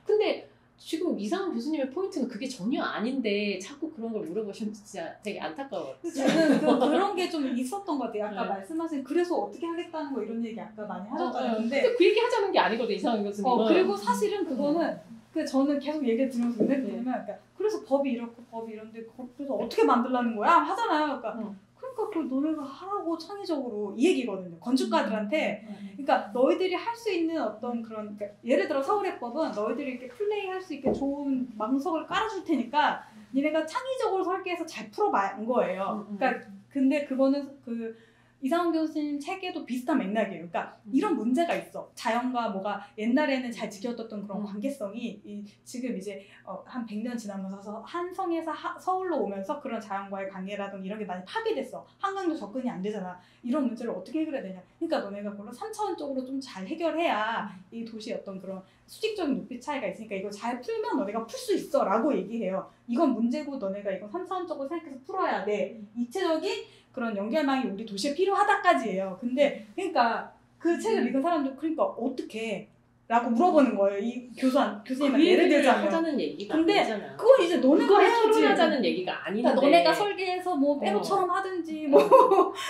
근데 지금 이상한 교수님의 포인트는 그게 전혀 아닌데 자꾸 그런 걸 물어보시면 진짜 되게 안타까워요. 저는 그런 게 좀 있었던 것 같아요. 아까 말씀하신 그래서 어떻게 하겠다는 거 이런 얘기 아까 많이 하셨잖아요. 근데 그 얘기 하자는 게 아니거든 이상한 교수님은. 그리고 사실은 그거는 저는 계속 얘기를 들으면서 그러니까 그래서 법이 이렇고 법이 이런데 그래서 어떻게 만들라는 거야 하잖아요. 그러니까 그걸 너네가 하라고 창의적으로 이 얘기거든요. 건축가들한테. 그러니까 너희들이 할 수 있는 어떤 그런 그러니까 예를 들어 서울해법은 너희들이 이렇게 플레이할 수 있게 좋은 망석을 깔아줄 테니까 니네가 창의적으로 설계해서 잘 풀어봐야 거예요. 그러니까 근데 그거는 이상훈 교수님 책에도 비슷한 맥락이에요. 그러니까 이런 문제가 있어. 자연과 뭐가 옛날에는 잘 지켜졌던 그런 관계성이 지금 이제 한 100년 지나면서 한성에서 서울로 오면서 그런 자연과의 관계라든가 이런 게 많이 파괴됐어. 한강도 접근이 안 되잖아. 이런 문제를 어떻게 해결해야 되냐. 그러니까 너네가 그걸 3차원적으로 좀 잘 해결해야 이 도시의 어떤 그런 수직적인 높이 차이가 있으니까 이걸 잘 풀면 너네가 풀 수 있어 라고 얘기해요. 이건 문제고 너네가 이건 3차원적으로 생각해서 풀어야 돼. 입체적인 그런 연결망이 우리 도시에 필요하다까지예요. 근데 그러니까 그 책을 읽은 사람도 그러니까 어떻게 라고 물어보는 거예요. 이 교수님한테 예를 들자면 하자는 얘기가 근데 아니잖아. 그건 이제 너네가 해야지. 하자는 얘기가 아닌데. 그러니까 너네가 설계해서 뭐 빼로처럼 하든지 뭐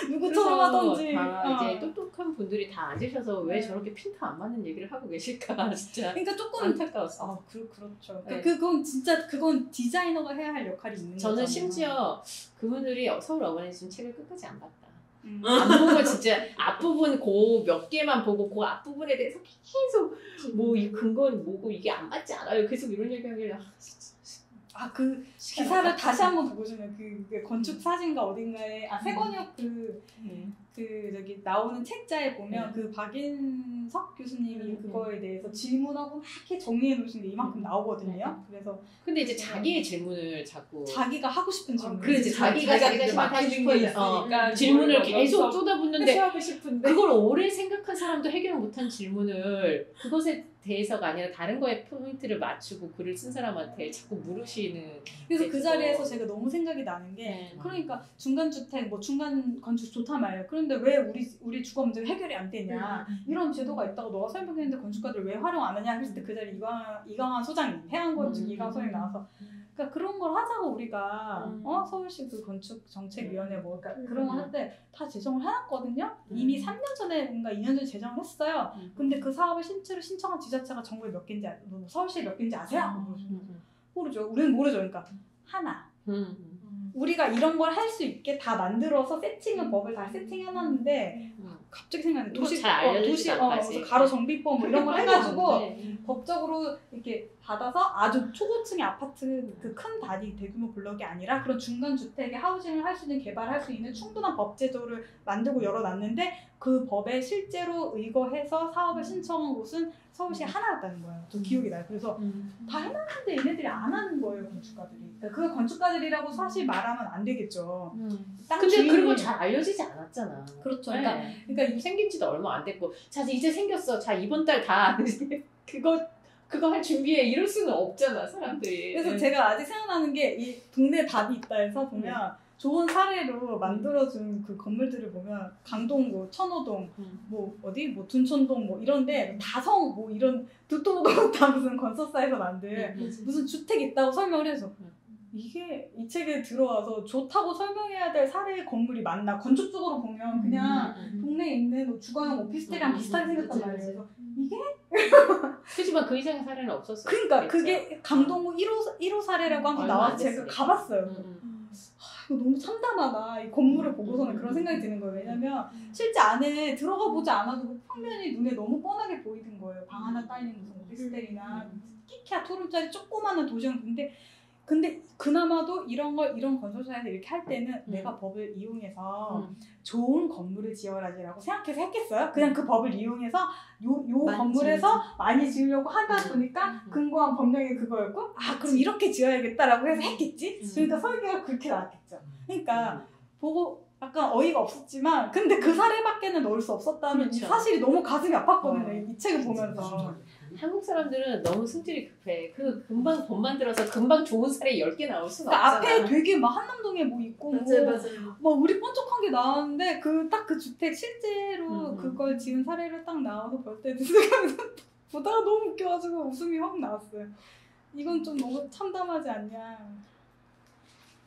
누구처럼 하든지. 이제 똑똑한 분들이 다 앉으셔서 왜 저렇게 핀트 안 맞는 얘기를 하고 계실까 진짜. 그러니까 조금 안타까웠어. 그렇죠. 그러니까 그건 디자이너가 해야 할 역할이 있는 거잖아요. 저는 심지어 그분들이 서울 어바니즘 책을 끝까지 안 봤다. 안 보고 진짜 앞부분 몇 개만 보고 그 앞부분에 대해서 계속 뭐 이 근거는 뭐고 이게 안 맞지 않아요. 계속 이런 얘기하길래 그 기사를 다시 한번 보고 싶네요. 그 건축 사진가 어딘가에 세건역 저기 나오는 책자에 보면 그 박인석 교수님이 그거에 대해서 질문하고 막 이렇게 정리해 놓으신 게 이만큼 나오거든요. 그래서 근데 이제 자기의 질문을 자꾸 자기가 하고 싶은 질문. 그렇지 자기가 하고 싶은 있으니까 질문을 계속 쏟아붓는데 그걸 오래 생각한 사람도 해결 못한 질문을 그것에 대해서가 아니라 다른 거에 포인트를 맞추고 글을 쓴 사람한테 자꾸 물으시는. 그래서 그 자리에서 제가 너무 생각이 나는 게 그러니까 중간주택 뭐 중간 건축 좋다 말이에요. 그런데 왜 우리 주거 문제가 해결이 안 되냐 이런 제도가 있다고 너가 설명했는데 건축가들 왜 활용 안 하냐 했을 때 그 자리 이강환 소장님 해양건축 이강환 소장님 나와서 그러니까 그런 걸 하자고 우리가 서울시 그 건축정책위원회 뭐 그러니까 그런 거 할 때 다 제정을 해놨거든요. 이미 3년 전에 뭔가 2년 전에 제정을 했어요. 근데 그 사업을 실제로 신청한 지자체가 전국에 몇 개인지 서울시에 몇 개인지 아세요? 모르죠. 우리는 모르죠. 그러니까 하나. 우리가 이런 걸 할 수 있게 다 만들어서 법을 다 세팅해놨는데 갑자기 생각나네. 도시 가로 정비법 뭐 이런 걸 해가지고 법적으로 이렇게 받아서 아주 초고층의 아파트 그 큰 단위 대규모 블럭이 아니라 그런 중간 주택의 하우징을 할 수 있는 개발할 수 있는 충분한 법 제도를 만들고 열어놨는데 그 법에 실제로 의거해서 사업을 신청한 곳은 서울시 하나였다는 거예요. 저 기억이 나요. 그래서 다 해놨는데 얘네들이 안 하는 거예요, 건축가들이. 그러니까 그 건축가들이라고 사실 말하면 안 되겠죠. 근데 그런 건 잘 알려지지 않았잖아. 그렇죠. 그러니까 생긴 지도 얼마 안 됐고, 자 이제 생겼어. 자 이번 달 다 그거 할 준비해 이럴 수는 없잖아, 사람들이. 그래서 제가 아직 생각나는 게 이 동네 답이 있다 해서 보면 좋은 사례로 만들어준 그 건물들을 보면 강동구, 천호동, 뭐 어디, 뭐 둔촌동 뭐 이런데 다성 뭐 이런 듣도 보도 다 무슨 건설사에서 만든 무슨 주택 있다고 설명을 해서 이게 이 책에 들어와서 좋다고 설명해야 될 사례 건물이 많나? 건축적으로 보면 그냥 동네에 있는 뭐 주거용 오피스텔이랑 비슷하게 생겼단 말이에요. 그래서 이게? 그렇지만 그 이상의 사례는 없었어요. 그러니까 그게 강동구 1호 사례라고 한번 나와서 제가 가봤어요. 이거 너무 참담하다. 이 건물을 보고서는 그런 생각이 드는 거예요. 왜냐면 실제 안에 들어가 보지 않아도 그 평면이 눈에 너무 뻔하게 보이는 거예요. 방 하나 따이는 무슨 오피스텔이나 끼키야 토룸짜리 조그마한 도시형. 근데 그나마도 이런 건설사에서 이렇게 할 때는 내가 법을 이용해서 좋은 건물을 지어라지라고 생각해서 했겠어요? 그냥 그 법을 이용해서 요 건물에서 많이 지으려고 하다 보니까 근거한 법령이 그거였고 그럼 이렇게 지어야겠다라고 해서 했겠지? 그러니까 설계가 그렇게 나왔겠죠. 그러니까 보고 약간 어이가 없었지만 근데 그 사례밖에는 넣을 수 없었다는 이 사실이 너무 가슴이 아팠거든요. 이 책을 보면서. 한국 사람들은 너무 승질이 급해. 그 금방 돈 만들어서 금방 좋은 사례 10개 나올 수는 그러니까 없잖아. 앞에 되게 막 한남동에 뭐 있고 맞아요. 막 우리 번쩍한 게 나왔는데 딱 그 주택 실제로 그걸 지은 사례를 딱 나와서 볼 때 보다가 너무 웃겨가지고 웃음이 확 나왔어요. 이건 좀 너무 참담하지 않냐.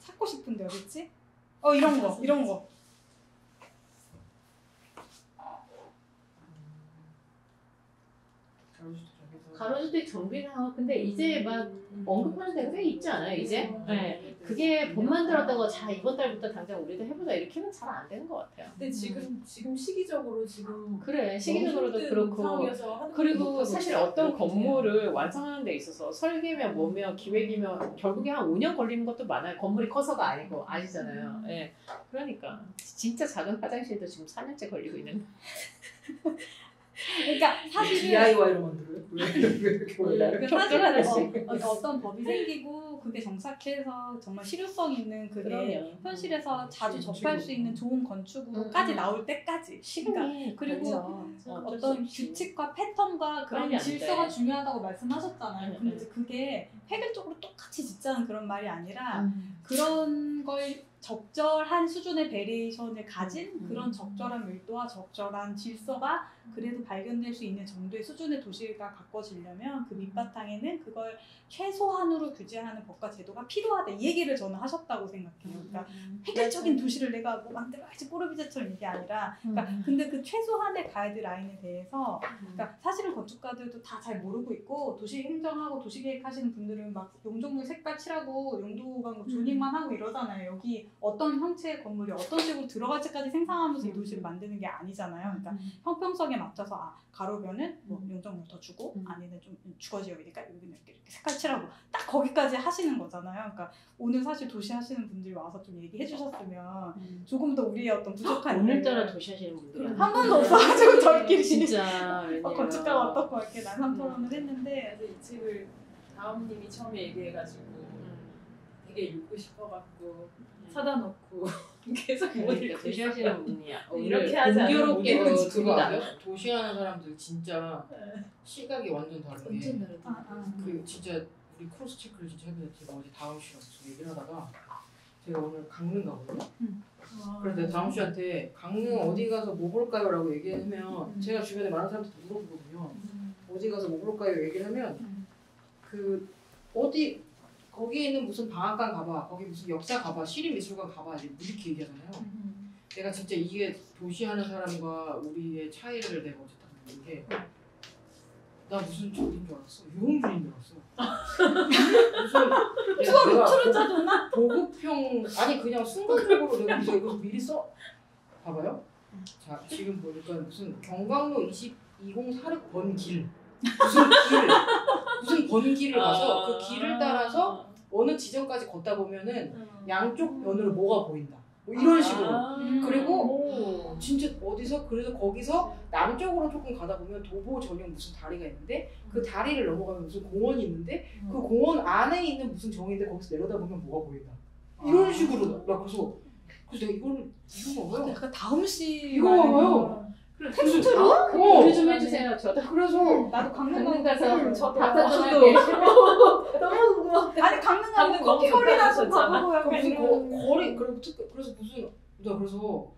찾고 싶은데요, 그렇지? 이런 거. 가로주택 정비나 근데 이제 막 언급하는 데가 꽤 있지 않아요 이제? 네. 그게 돈 만들었다고 자 이번 달부터 당장 우리도 해보자 이렇게는 잘 안 되는 것 같아요. 근데 지금 시기적으로 그래 시기적으로도 그렇고 그리고 사실 어떤 건물을 완성하는 데 있어서 설계면 뭐면 기획이면 결국에 한 5년 걸리는 것도 많아요. 건물이 커서가 아니고 아니잖아요. 네. 그러니까 진짜 작은 화장실도 지금 4년째 걸리고 있는. 그러니까 사실은 DIY로 만들어요? 왜 이렇게 몰라요. 사실은 어떤 법이 생기고 그게 정착해서 정말 실효성 있는 그게 현실에서 자주 접할 수 있는 좋은 건축으로까지 나올 때까지 시간이 그리고 어떤 규칙과 패턴과 그런 질서가 중요하다고 말씀하셨잖아요. 근데 이제 그게 획일적으로 똑같이 짓자는 그런 말이 아니라 그런 걸 적절한 수준의 베리에이션을 가진 그런 적절한 밀도와 적절한 질서가 그래도 발견될 수 있는 정도의 수준의 도시가 가꿔지려면 그 밑바탕에는 그걸 최소한으로 규제하는 법과 제도가 필요하다. 이 얘기를 저는 하셨다고 생각해요. 그러니까 획일적인 도시를 내가 뭐 만들어야지 뽀르비제처럼 이게 아니라 그러니까 근데 그 최소한의 가이드라인에 대해서 그러니까 사실은 건축가들도 다 잘 모르고 있고 도시 행정하고 도시 계획하시는 분들은 막 용적률 색깔 칠하고 용도 광고 조닝만 하고 이러잖아요. 여기 어떤 형체의 건물이 어떤 식으로 들어갈지까지 생산하면서 이 도시를 만드는 게 아니잖아요. 그러니까 형평성에 맞춰서 가로변은 뭐 용적률 더 주고 안에는 좀 주거지역이니까 여기는 이렇게 색깔 칠하고 딱 거기까지 하시는 거잖아요. 그러니까 오늘 사실 도시 하시는 분들이 와서 좀 얘기해 주셨으면 조금 더 우리의 어떤 부족한 오늘따라 도시 하시는 분들이 한 번도 없어가지고 저희끼리 진짜 건축가가 어떻고 이렇게 난상 토론을 했는데 그래서 이 책을 다음님이 처음에 얘기해가지고 되게 읽고 싶어갖고 사다 놓고 계속 못 읽고 도시 하시는 분이야. 이렇게 하지 않으면 공교롭게도 그거 둘이다. 아세요? 도시하는 사람들 진짜 시각이 완전 다르게 완전 다르다. 그 진짜 우리 크로스 체크를 진짜 해보자. 제가 어제 다음 씨랑 얘기를 하다가 제가 오늘 강릉 가거든요. 그래서 내가 다음 씨한테 강릉 어디 가서 뭐 볼까요? 라고 얘기하면 제가 주변에 많은 사람들한테 물어보거든요. 어디 가서 뭐 볼까요? 얘기를 하면 그 어디 거기에 있는 무슨 방앗간 가봐, 거기 무슨 역사 가봐, 시립미술관 가봐 이렇게 얘기하잖아요. 내가 진짜 이게 도시하는 사람과 우리의 차이를 내가 어제 딱 느낀 게 나 무슨 저긴 줄 알았어. 유흥주인 줄 알았어. 무슨 노출을 짜줬나? 보급형 아니 그냥 순간적으로 내가 이거 미리 써 봐봐요. 자 지금 보니까 무슨 경광로 2046 번길 무슨 번길을 가서 그 길을 따라서 어느 지점까지 걷다 보면은 양쪽 면으로 뭐가 보인다. 뭐 이런 식으로. 그리고 진짜 어디서 그래서 거기서 남쪽으로 조금 가다 보면 도보 전용 무슨 다리가 있는데 그 다리를 넘어가면 무슨 공원이 있는데 그 공원 안에 있는 무슨 정인데 거기서 내려다보면 뭐가 보인다. 이런 식으로 나 그래서 내가 이거 봐요. 약간 다음 씨 이거 봐요. 텍스트로? 우리 좀 해주세요. 저도 그래서 나도 강릉 가서 저도 답변 좀 저도 할게. 너무 궁금한데 아니 강릉 가면 너무 커피 거리나 좀 좋다고 가보고 약간 무슨 이런 거리 그래서 무슨 나 그래서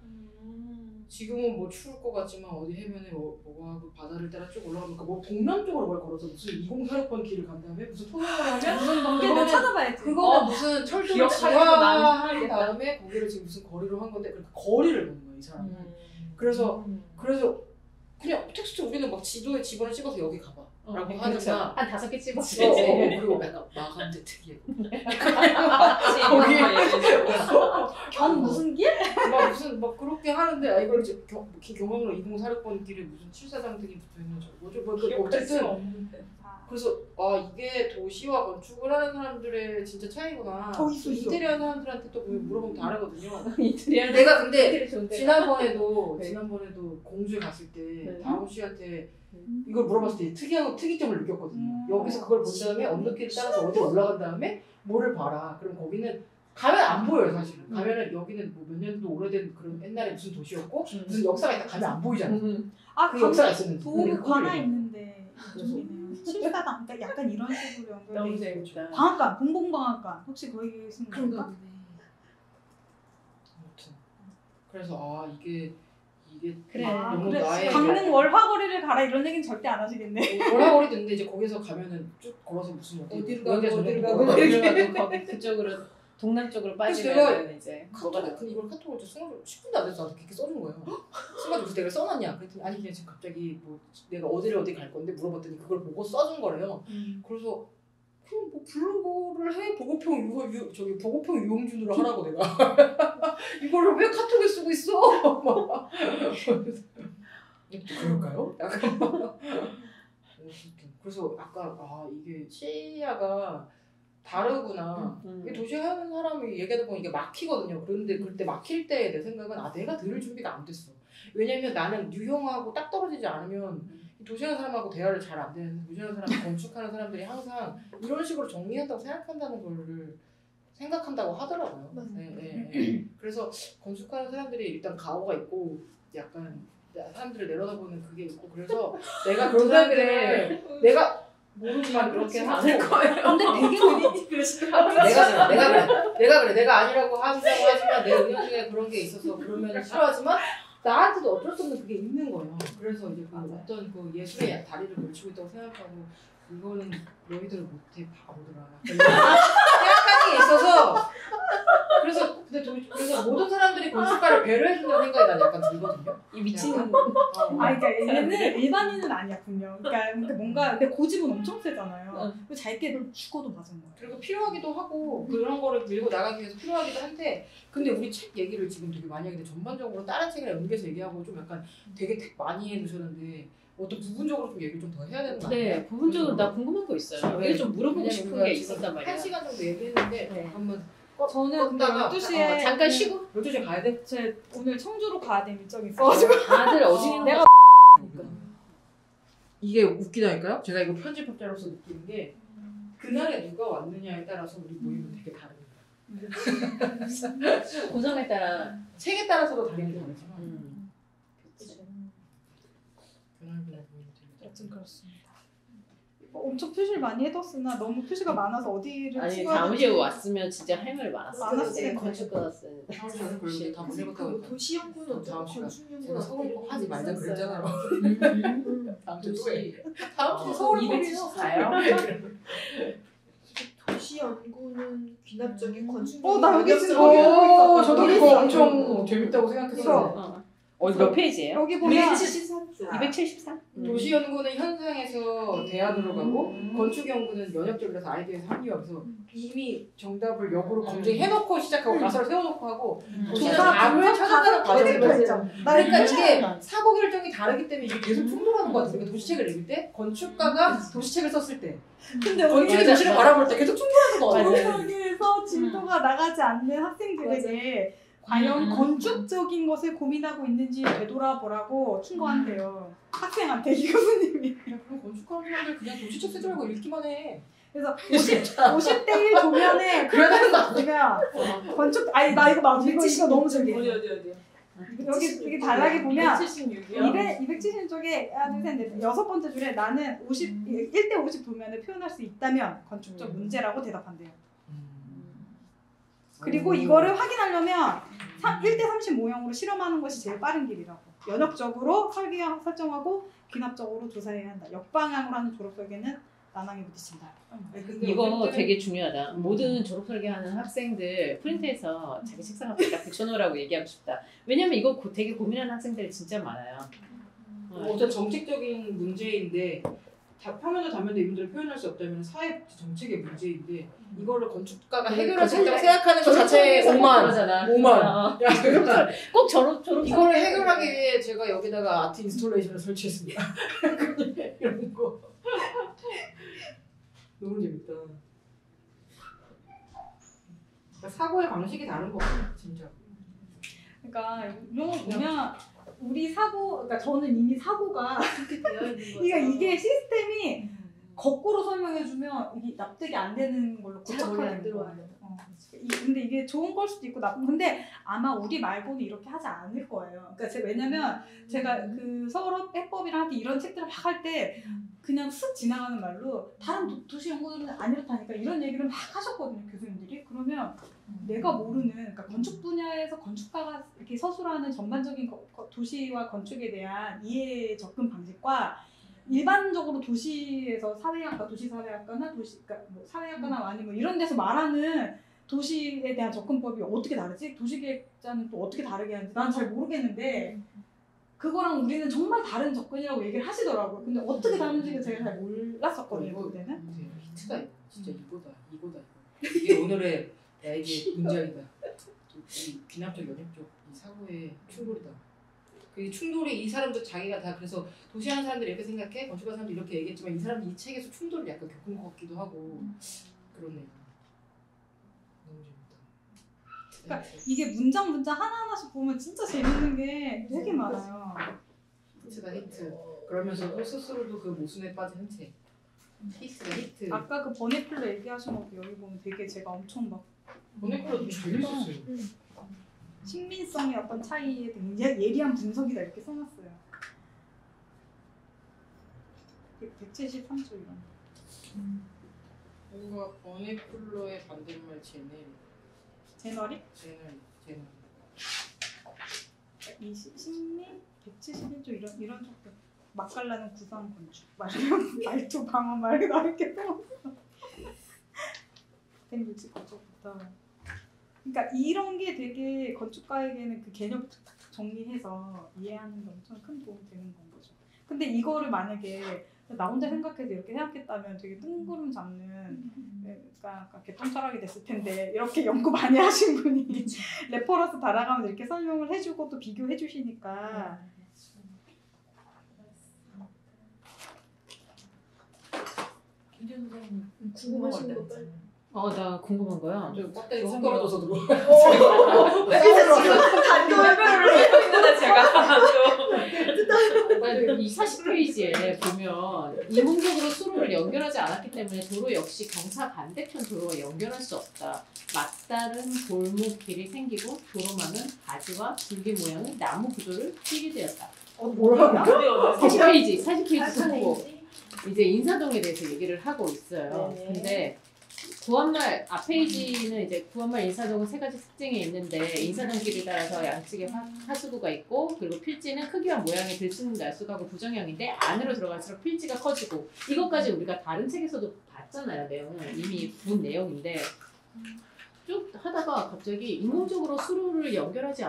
지금은 뭐 추울 것 같지만 어디 해변에 뭐가 하고 바다를 따라 쭉 올라가니까 뭐 동남쪽으로 뭘 걸어서 무슨 2046번 길을 간 다음에 무슨 통영을 하면 무슨 거기는 그거 찾아봐야지. 그거는 무슨 철도를 기억하려고 지하한 나는 다음에 거기를 지금 무슨 거리로 한 건데 그렇게 거리를 보는 거야 이 사람은. 그래서 그냥 텍스트 우리는 막 지도에 집어를 찍어서 여기 가봐 라고 하는구나. 한 5개 찍었지. 그리고 약간 마감제 특이해. 경 무슨 길? 막 무슨 막 그렇게 하는데 아 이걸 이제 경험으로 2040번 길에 무슨 7사장등이 붙어있는 저 뭐죠 뭐 어쨌든 그래서 아 이게 도시와 건축을 하는 사람들의 진짜 차이구나. 있어. 인테리어 하는 사람들한테 또 물어보면 다르거든요. 이태리아 내가 근데 지난번에도 공주에 갔을 때 다운 씨한테 이걸 물어봤을 때 특이점을 느꼈거든요. 여기서 그걸 본 다음에 언덕길을 따라서 어디 올라간 다음에 뭐를 봐라. 그럼 거기는 가면 안 보여요 사실은. 가면은 여기는 뭐 몇 년도 오래된 그런 옛날에 무슨 도시였고 무슨 역사가 있다 가면 안 보이잖아. 그 역사가 있었는지. 도로 관아 있는데 이쪽이네요. 7사당 그러니까 약간 이런 식으로 연결돼 너무 있고. 재밌다. 방앗간 봉봉방앗간 혹시 거기 계신 건가? 아무튼 그래서 아 이게 그래. 너무 그래. 나의 강릉 월화거리를 가라 이런 얘기는 절대 안 하시겠네. 월화거리도 있는데 이제 거기서 가면은 쭉 걸어서 무슨 어디로 가고 거기 그쪽으로 동남쪽으로 그래서 빠지면 이제 근데 이걸 카톡을 10분도 안 돼서 나한테 그렇게 써준 거예요. 써가지고 내가 써놨냐 그랬더니 아니 그냥 지금 갑자기 뭐 내가 어디 갈 건데 물어봤더니 그걸 보고 써준 거래요. 그래서 그럼 뭐 블로그를 해 보고평 유용준으로 하라고 내가 이거를 왜 카톡에 쓰고 있어? 막 그럴까요? 약간 그래서 아까 아 이게 시야가 다르구나. 이게 도시에 하는 사람이 얘기하다 보면 이게 막히거든요. 그런데 그때 막힐 때 내 생각은 아 내가 들을 준비가 안 됐어. 왜냐면 나는 유형하고 딱 떨어지지 않으면 도시하는 사람하고 대화를 잘 안 되는 도시하는 사람, 건축하는 사람들이 항상 이런 식으로 정리한다고 생각한다는 거를 생각한다고 하더라고요. 네. 그래서 건축하는 사람들이 일단 가오가 있고 약간 사람들을 내려다보는 그게 있고 그래서 내가 그런 사람들을 내가 모르지만 그렇게 하고 근데 되게 내가 그래 내가 아니라고 하지만 내 의견 중에 그런 게 있어서 그러면 싫어하지만 나한테도 어쩔 수 없는 그게 있는 거예요. 그래서 이제 그 어떤 그 예술의 다리를 걸치고 있다고 생각하고 이거는 너희들 못해 바보들아 생각하는 게 있어서 그래서 모든 사람들이 건축가를 배려해준다는 생각이 난 약간 들거든요. 이 미친 그러니까 얘는 일반인은 아니야 분명. 그러니까 뭔가 근데 고집은 엄청 세잖아요. 잘게 널 죽어도 맞은 거야. 그리고 필요하기도 하고 그런 거를 밀고 나가기 위해서 필요하기도 한데 근데 우리 책 얘기를 지금 되게 많이 하는데 전반적으로 다른 책이랑 연계해서 얘기하고 좀 약간 되게 많이 해두셨는데 어떤 부분적으로 좀 얘기를 좀 더 해야 되는 거 아니에요? 네, 부분적으로 나 궁금한 거 있어요. 왜 좀 물어보고 싶은 게 있었단 말이야. 1시간 정도 얘기했는데 네. 한번 저는 근데 12시에 잠깐 쉬고 12시에 가야 돼? 제 오늘 청주로 가야 될 일정이 있어가지고 다들 어디 내가 이게 웃기다니까요? 제가 이거 편집업자로서 느끼는 게 그날에 누가 왔느냐에 따라서 우리 모임은 되게 다릅니다. 고정에 따라 책에 따라서도 다른 게 다르지만 그치. 그날 모임은 되게 여튼 그렇습니다. 엄청 표시를 많이 해뒀으나 너무 표시가 많아서 어디를 아니 찍어야 다음시에 될지 왔으면 진짜 할 말 많았을 많았을 텐데 텐데. 건축가 왔으면 다음 시간에 그런데 다 보내볼까 도시연구는 다음 시간. 건축연구는 제가 서울 꼭 하지 말자 그랬잖아요. 다음 주 도시 다음 주 서울 274요? 도시연구는 귀납적인 건축. 나 여기 지금 저도 여기 그거 있어. 엄청 재밌다고 생각했어요. 몇 페이지예요? 여기 보면 273? 도시연구는 현상에서 대안으로 가고 건축연구는 연역적이라서 아이디어에서 합리화해서 이미 정답을 역으로 검증해놓고 시작하고 가설을 세워놓고 하고 도시는 답을 찾아가는 과정이거든요. 그러니까 이게 사고결정이 다르기 때문에 이게 계속 충돌하는 것 같아요. 그러니까 도시책을 읽을 때 건축가가 도시책을 썼을 때 근데 건축이 도시를 바라볼 때 계속 충돌하는 것 같아요. 도시에서 진도가 나가지 않는 학생들에게 과연 건축적인 것을 고민하고 있는지 되돌아보라고 충고한대요. 학생한테 이 교수님이. 그냥 그럼 건축하는 사람들 그냥 도시책 쓰지 말고 읽기만 해. 그래서 50대 1 조면에 그래야 되는 거 아니야? 보면 건축 나 이거 맞아. 이거 너무 저기. 어디 여기 이게 단락에 보면 276이요? 270쪽에 하나 둘셋넷 6번째 줄에 나는 1대 50 도면을 표현할 수 있다면 건축적 문제라고 대답한대요. 그리고 이거를 확인하려면 1대 30 모형으로 실험하는 것이 제일 빠른 길이라고. 연역적으로 설계하고 설정하고 귀납적으로 조사해야 한다. 역방향으로 하는 졸업 설계는 난항에 부딪힌다. 근데 이거 어쨌든 되게 중요하다. 모든 졸업 설계하는 학생들 프린트해서 자기 책상 앞에 딱 붙여놓으라고 얘기하고 싶다. 왜냐면 이거 되게 고민하는 학생들이 진짜 많아요. 어쨌든 정책적인 문제인데 평면도 단면도 이분들을 표현할 수 없다면 사회 정책의 문제인데 이거를 건축가가 해결할 수 있다고 생각하는 것 자체에 오만. 야, 꼭 졸업 이거를 해결하기 위해 제가 여기다가 아트 인스톨레이션을 설치했습니다. 이런 거. 너무 재밌다. 그러니까 사고의 방식이 다른 거 같아, 진짜. 그러니까 이런 거 보면 우리 사고, 그러니까 저는 이미 사고가 그렇게 되어 있는 거죠. 그러니까 이게 시스템이 거꾸로 설명해주면 이게 납득이 안 되는 걸로 잘 머리에 안 고착화되는 들어와요. 거예요. 근데 이게 좋은 걸 수도 있고 나쁜 근데 아마 우리 말고는 이렇게 하지 않을 거예요. 그러니까 왜냐면 제가 그 서울업 해법이랑 할 때 이런 책들을 막 할 때 그냥 쓱 지나가는 말로 다른 도시 연구들은 안 이렇다니까 이런 얘기를 막 하셨거든요, 교수님들이. 그러면 내가 모르는, 그러니까 건축 분야에서 건축가가 이렇게 서술하는 전반적인 도시와 건축에 대한 이해 접근 방식과 일반적으로 도시에서 사회학과, 도시사회학과나 그러니까 뭐 사회학과나 아니면 뭐 이런 데서 말하는 도시에 대한 접근법이 어떻게 다르지? 도시계획자는 또 어떻게 다르게 하는지 난 잘 모르겠는데 그거랑 우리는 정말 다른 접근이라고 얘기를 하시더라고요. 근데 어떻게 다른지 제가 잘 몰랐었거든요, 그때는. 히트가 있다. 진짜 이거다. 이게 오늘의 나에게 문장이다. 이 귀납적, 연역적 이 사고의 충돌이다. 그 충돌이 이 사람도 자기가 다 그래서 도시하는 사람들이 이렇게 생각해, 건축하는 사람들이 이렇게 얘기했지만 이 사람들이 이 책에서 충돌을 약간 겪은 것 같기도 하고 그러네. 너무 재밌다. 그러니까 이게 문장 하나하나씩 보면 진짜 재밌는 게 되게 많아요. 히트다 히트. 그러면서도 스스로도 그 모순에 빠진 책. 히트다 히트. 아까 그 버네플러 얘기하신 것도 여기 보면 되게 제가 엄청 막 버네플러도 재밌었어요. 식민성의 어떤 차이에 대한 예리한 분석이다 이렇게 써놨어요. 173조 이런. 뭔가 버네플러의 반대말 제너리? 제너리. 이 식민 171조 이런 쪽도 맛깔나는 구상 건축 말투 방어 말이 나렇게 써놨어. 땡글지 건축부터. 그러니까 이런 게 되게 건축가에게는 그 개념을 탁탁 정리해서 이해하는 게 엄청 큰 도움이 되는 건 거죠. 근데 이거를 만약에 나 혼자 생각해서 이렇게 생각했다면 되게 뜬구름 잡는 그러니까 개똥 철학이 됐을 텐데 이렇게 연구 많이 하신 분이 레퍼런스 달아가면서 이렇게 설명을 해주고 또 비교해 주시니까 김재현 선생님 궁금하신 거 빨리. 나 궁금한 거야. 저 껍데기 손 떨어져서 들어. 단도 해별을 했구나 제가. 이 40페이지에 보면 이문적으로 수로를 연결하지 않았기 때문에 도로 역시 경사 반대편 도로와 연결할 수 없다. 맞다른 골목길이 생기고 도로망은 가지와 줄기 모양의 나무 구조를 띠게 되었다. 뭐라고요? 40페이지 듣고 이제 인사동에 대해서 얘기를 하고 있어요. 네. 근데 구원말 앞페이지는 이제 구원말 인사동은 세 가지 특징이 있는데 인사동 길을 따라서 양측에 하수구가 있고 그리고 필지는 크기와 모양이 들쑥날쑥하고 부정형인데 안으로 들어갈수록 필지가 커지고 이것까지 우리가 다른 책에서도 봤잖아요. 내용은 이미 본 내용인데 쭉 하다가 갑자기 인공적으로 수로를 연결하지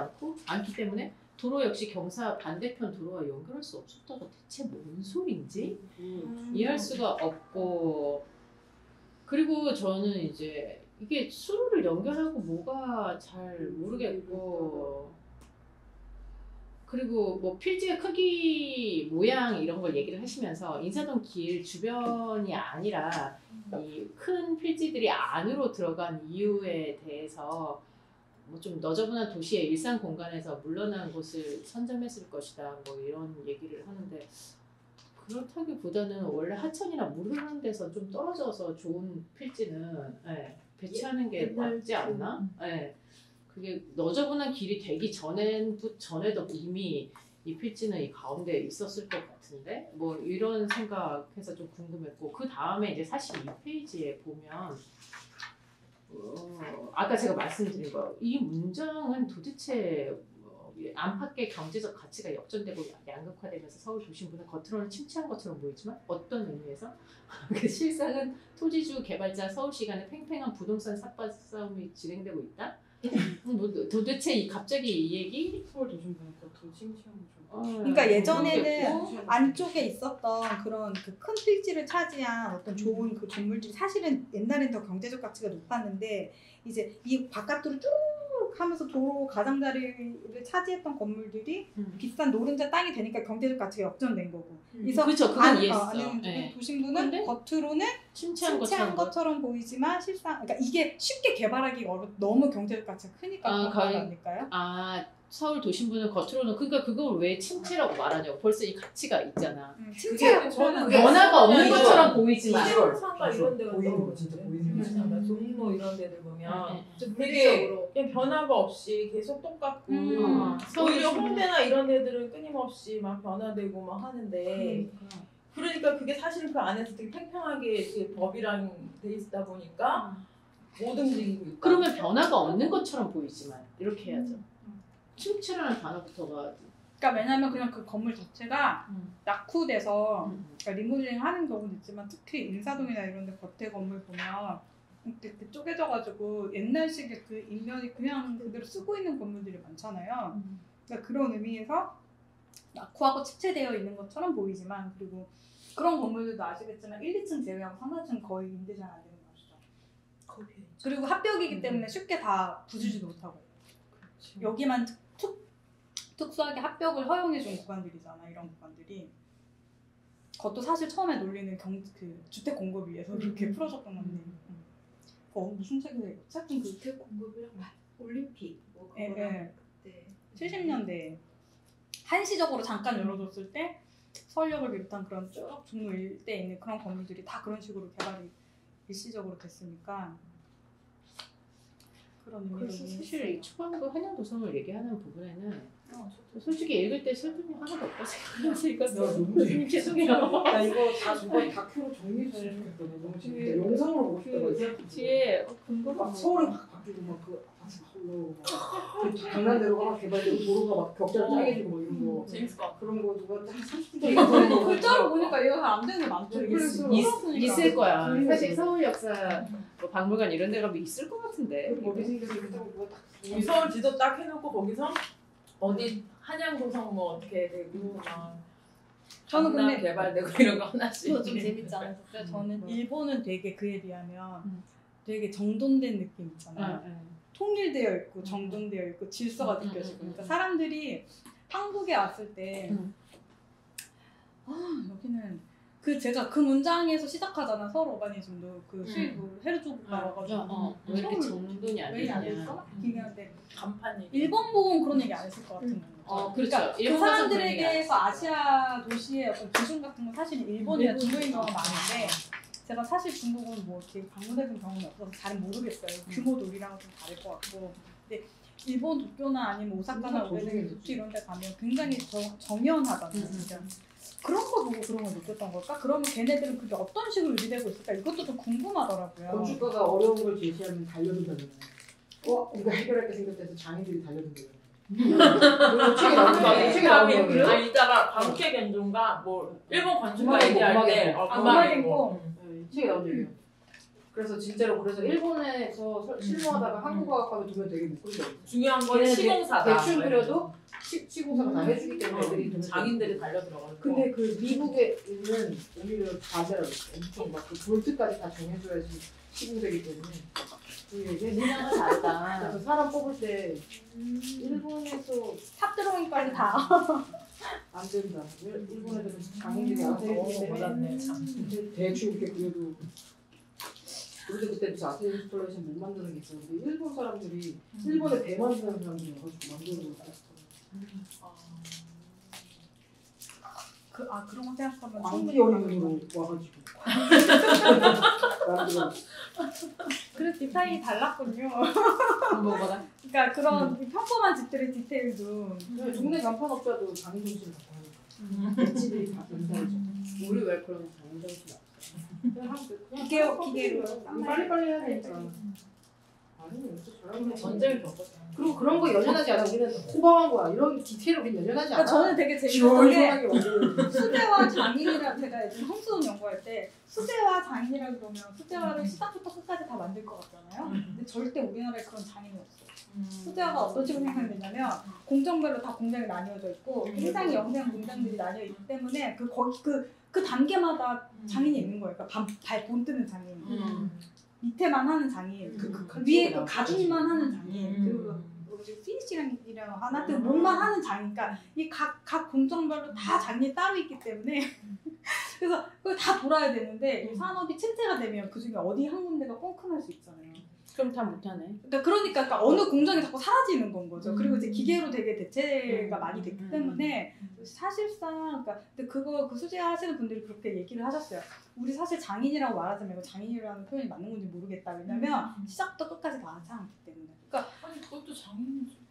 않기 때문에 도로 역시 경사 반대편 도로와 연결할 수 없었다가 대체 뭔 소린지 이해할 수가 없고 그리고 저는 이제 이게 수로를 연결하고 뭐가 잘 모르겠고 그리고 뭐 필지의 크기, 모양 이런 걸 얘기를 하시면서 인사동 길 주변이 아니라 이 큰 필지들이 안으로 들어간 이유에 대해서 뭐 좀 너저분한 도시의 일상 공간에서 물러난 곳을 선점했을 것이다 뭐 이런 얘기를 하는데 그렇다기보다는 원래 하천이나 물 흐르는 데서 좀 떨어져서 좋은 필지는 배치하는 게 맞지 않나? 그게 너저분한 길이 되기 전에도 이미 이 필지는 이 가운데 있었을 것 같은데 뭐 이런 생각해서 좀 궁금했고 그 다음에 이제 42페이지에 보면 아까 제가 말씀드린 거 이 문장은 도대체 안팎의 경제적 가치가 역전되고 양극화되면서 서울 도심부는 겉으로는 침체한 것처럼 보이지만 어떤 의미에서 그 실상은 토지주 개발자 서울시 간의 팽팽한 부동산 삿바 싸움이 진행되고 있다. 뭐 도대체 갑자기 이 얘기? 서울 도심부는 더 침체한 거죠. 그러니까 예전에는 안쪽에 있었던 그런 그 큰 필지를 차지한 어떤 좋은 그 건물들이 사실은 옛날엔 더 경제적 가치가 높았는데 이제 이 바깥으로 쭉 하면서 도로 가장자리를 차지했던 건물들이 비싼 노른자 땅이 되니까 경제적 가치가 역전된 거고. 그래서 그렇죠. 그건 이해했어. 도심부는 근데? 겉으로는 침체한 것처럼 보이지만 실상 그러니까 이게 쉽게 개발하기 너무 경제적 가치가 크니까 그런 거 아닐까요? 서울 도심부는 겉으로는 그러니까 그걸 왜 침체라고 말하냐고. 벌써 이 가치가 있잖아. 침체라고 저는 변화가 없는 것처럼 보이지만 상가 이런 데가 보이는 거 진짜 보이는 거. 종로 이런 데들 보면 좀 되게 물리적으로 그냥 변화가 없이 계속 똑같고 서울 오히려 도심부는 홍대나 이런 데들은 끊임없이 막 변화되고 막 하는데 그러니까 그게 사실 그 안에서 되게 팽팽하게 그 법이랑 돼 있다 보니까 못 움직이고 있다. 그러면 변화가 없는 것처럼 보이지만 이렇게 해야죠. 침체라는 단어부터가 그러니까 왜냐면 그냥 그 건물 자체가 낙후돼서 그러니까 리모델링 하는 경우도 있지만 특히 인사동이나 이런 데 겉에 건물 보면 이렇게 쪼개져가지고 옛날식의 그 인면이 그냥 그대로 쓰고 있는 건물들이 많잖아요. 그러니까 그런 의미에서 낙후하고 침체되어 있는 것처럼 보이지만 그리고 그런 건물들도 아시겠지만 1, 2층 제외하고 3, 4층 거의 임대 잘 안 되는 것이죠. 그리고 합벽이기 때문에 쉽게 다 부수지도 못하고 여기만 특수하게 합벽을 허용해준 구간들이잖아. 이런 구간들이 그것도 사실 처음에 놀리는 그 주택 공급 위해서 그렇게 풀어줬던 건데 무슨 책이래? 책은 그 주택 공급이랑 올림픽 뭐 예, 그거랑 예. 그때 70년대 한시적으로 잠깐 열어줬을 때 서울역을 비롯한 그런 쭉 종로 일대에 있는 그런 건물들이 다 그런 식으로 개발이 일시적으로 됐으니까 그런 의미로 그래서 사실 이 초반부 한양도성을 얘기하는 부분에는 솔직히 읽을 때 슬픔이 하나도 없다 생각해서 읽었어. 교수님 죄송해요. 나 이거 누가 다큐로 정리해주면 좋겠거든. 너무 재밌다. 영상으로 보고 싶다고. 뒤에 근거로 막 서울이 막 바뀌고 막 그 아파트 막 올라오고 막 강남대로가 막 개발되고 도로가 막 격자로 짜게지고 막 이런 거. 재밌을 것 같아. 그런 거 누가 한 30분 이거 글자로 보니까 이거 잘 안 되는 게 많죠. 있을 거야. 사실 서울 역사 뭐 박물관 이런 데 가면 있을 것 같은데. 머리 생겨서 있다고 누가 딱 이 서울 지도 딱 해놓고 거기서 어디 한양도성 뭐 어떻게 되고 막 저는 근데 개발되고 이런 거 하나씩. 그거 좀 재밌지 않았어요? 저는 일본은 되게 그에 비하면 되게 정돈된 느낌 있잖아요. 통일되어 있고 정돈되어 있고 질서가 느껴지고 그러니까 사람들이 한국에 왔을 때 여기는 제가 그 문장에서 시작하잖아. 서울 어바니즘도 그 수입을 헤르조그가 와가지고 왜 이렇게 정돈이 안 왜 안 되냐. 됐어? 기근한데 간판 얘기. 일본 보면 그런 얘기 안 했을 것 같은 거예요. 그렇죠. 그 사람들에게 그 아시아 도시의 어떤 기준 같은 건 사실 일본이나 중국인 경우가 많은데 제가 사실 중국은 뭐 이렇게 방문해본 경험이 없어서 잘 모르겠어요. 규모도 우리랑은 좀 다를 것 같고. 근데 일본 도쿄나 아니면 오사카나 우에는 도쿄 이런 데 가면 굉장히 정연하잖아요. 진짜. 그런 거 보고 그런 걸 느꼈던 걸까? 그러면 걔네들은 그게 어떤 식으로 유지되고 있을까? 이것도 좀 궁금하더라고요. 건축가가 어려운 걸 제시하면 달려든다잖아요. 우리가 해결할 게 생겼다 해서 장인들이 달려든대요. 책에 나오는 거예요. 이따가 광택 연종가 뭐 일본 건축가 음악의 얘기할 때 음악의 거. 책에 나온 얘기예요. 그래서 진짜로 일본에서 실무하다가 한국 와서 가면 두면 되게 묶을려. 중요한 건 시공사다. 대충 그려도 시공사가 다 해주기 때문에 애들이 장인들이 달려 들어가는. 근데 그 미국에 있는 오히려 반대라고 있어. 엄청 막 그 볼트까지 다 정해줘야지 시공되기 때문에. 문화가 다르다. 그래서 사람 뽑을 때 일본에서 탑 드로잉까지 다. 안 된다. 일본 애들은 장인들이 안 되기 때문에 대충 이렇게 그려도. 우리도 그때 무슨 아트 인스톨레이션 못 만드는 게 있었는데 일본 사람들이 일본에 배 만드는 사람들이 와가지고 만드는 거 그런 거 생각하면 광기 어린이로 와가지고 만들어. 그래서 디자인이 달랐군요. 뭐가? 그러니까 그런 평범한 집들의 디테일도 동네 간판업자도 장인정신을 갖고 하니까 집들이 다 인사해줘. 우리 왜 그런 장인정신 없어? 기계로 빨리빨리 해야 되니까. 당연히 저런 전쟁을 겪었잖아. 그리고 그런 거 연연하지 않아. 우리는 호방한 거야. 이런 디테일을 우리 연연하지 않아. 그러니까 저는 되게 재밌었던 게 수재와 장인이라 제가 요즘 성수동 연구할 때 수재와 장인이라 그러면 수재화를 시작부터 끝까지 다 만들 것 같잖아요. 근데 절대 우리나라에 그런 장인이 없어요. 수재화가 어떤 식으로 생각되냐면 공정별로 다 공장이 나뉘어져 있고 굉장히 영세한 공장들이 나뉘어 있기 때문에 그 단계마다 장인이 있는 거예요. 그러니까 본 뜨는 장인, 밑에만 하는 장인, 위에 그 가죽만 하는 장인, 그리고 피니시랑이랑 하여튼 몸만 하는 장인. 그러니까 이 각 공정별로 다 장인이 따로 있기 때문에 그래서 그걸 다 돌아야 되는데 이 산업이 침체가 되면 그 중에 어디 한 군데가 뻥큼할 수 있잖아요. 그럼 다 못하네. 그러니까 어느 공장이 자꾸 사라지는 건 거죠. 그리고 이제 기계로 되게 대체가 많이 됐기 때문에 사실상 근데 그 수제화 하시는 분들이 그렇게 얘기를 하셨어요. 우리 사실 장인이라고 말하지 말고 장인이라는 표현이 맞는 건지 모르겠다. 왜냐면 시작부터 끝까지 다 하지 않기 때문에. 그러니까 아니 그것도 장인이지.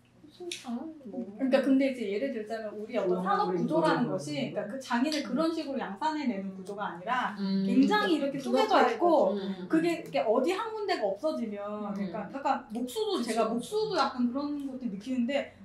그러니까 근데 이제 예를 들자면 우리 어떤 산업 구조라는 것이 그러니까 그 장인을 그런 식으로 양산해내는 구조가 아니라 굉장히 이렇게 쪼개져 있고 그게 어디 한 군데가 없어지면 그러니까 약간 목수도 약간 그런 것들 느끼는데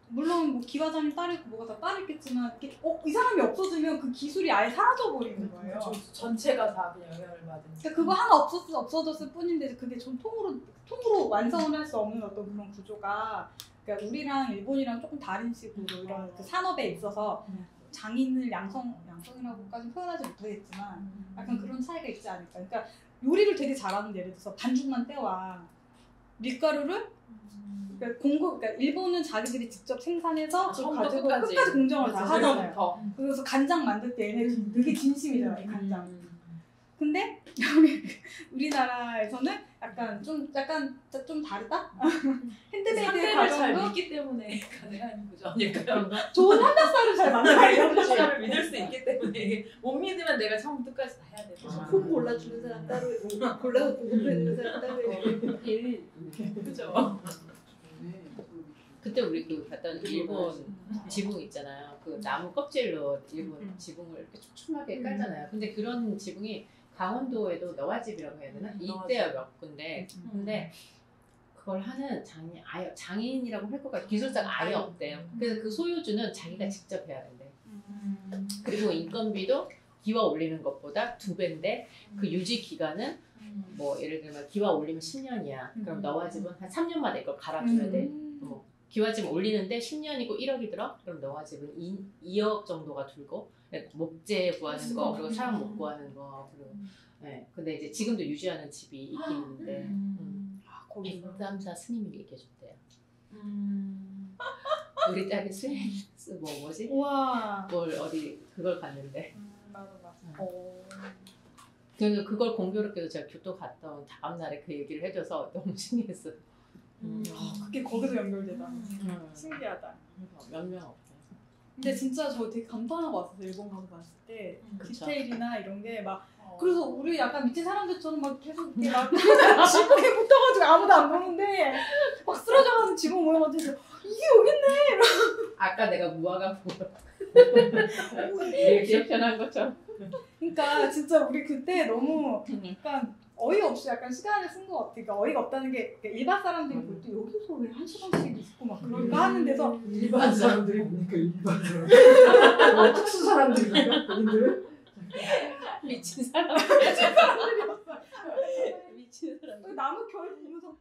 물론 뭐 기와장이 따로 있고 뭐가 다 따로 있겠지만 이렇게 이 사람이 없어지면 그 기술이 아예 사라져 버리는 거예요. 전체가 다 그냥 영향을 받은. 그러니까 그거 하나 없어졌을 뿐인데 그게 좀 통으로 완성을 할 수 없는 어떤 그런 구조가 그러니까 우리랑 일본이랑 조금 다른 식으로 이런 그 산업에 있어서 장인을 양성이라고까지 표현하지 못하겠지만 약간 그런 차이가 있지 않을까. 그러니까 요리를 되게 잘하는데 예를 들어서 반죽만 떼와 밀가루를 그러니까 일본은 자기들이 직접 생산해서 그걸 가지고 끝까지 공정을 다 하잖아요. 그래서 간장 만들 때 얘네 되게 진심이잖아요. 간장. 근데 우리나라에서는 약간 좀 다르다? 핸드메이드의 과정도 잘 과정도 믿기 때문에 가능한 구조 아닐까요? 좋은 삼겹살을 잘 만들어요. 삼겹살을 믿을 수 있기 때문에 못 믿으면 내가 처음부터 끝까지 다 해야 돼. 콩 골라주는 사람 따로 있고 골라서 공급해주는 사람 따로 있고 그죠? 그때 우리 갔던 일본 지붕 있잖아요. 그 나무 껍질로 일본 지붕을 이렇게 촘촘하게 깔잖아요. 근데 그런 지붕이 강원도에도 너와집이라고 해야 되나? 이때야 몇 군데. 근데 그걸 하는 장인이라고 할 것 같아요. 기술자가 아예 없대요. 그래서 그 소유주는 자기가 직접 해야 된대. 그리고 인건비도 기와 올리는 것보다 2배인데 그 유지 기간은 뭐 예를 들면 기와 올리면 10년이야. 그럼 너와집은 한 3년마다 이걸 갈아줘야 돼. 뭐 기와집 올리는데 10년이고 1억이 들어? 그럼 너와집은 2억 정도가 들고 목재 구하는 거 그리고 사람 못 구하는 거 그리고 네. 근데 이제 지금도 유지하는 집이 있긴 있는데 백삼사 스님이 얘기해줬대요. 우리 딸이 스웨이스 뭐지? 우와. 뭘 어디 그걸 갔는데. 맞아. 그래서 그걸 공교롭게도 제가 교토 갔다 온 다음 날에 그 얘기를 해줘서 너무 신기했어요. 그게 거기서 연결되다. 신기하다. 몇 명 없어요. 근데 진짜 저 되게 감탄하고 왔어요. 일본 가서 봤을 때 그쵸. 디테일이나 이런 게 막 그래서 우리 약간 밑에 사람들처럼 막 계속 이렇게 막 지붕에 붙어가지고 아무도 안 보는데 막 쓰러져가는 지붕 모양 같아서 이게 여겠네. 아까 내가 무화과 보고 리액션한 것처럼. 그러니까 진짜 우리 그때 너무 약간 어이없이 약간 시간을 쓴 것 같아. 그러니까 어이가 없다는 게 일반 사람들이 볼 때 여기서 왜 1시간씩 있고 막 그럴까 하는 데서 일반 사람들이 뭡니까 일반 사람들? 특수 사람들인가요? 본인들은? 미친 사람. 나무 결 보면서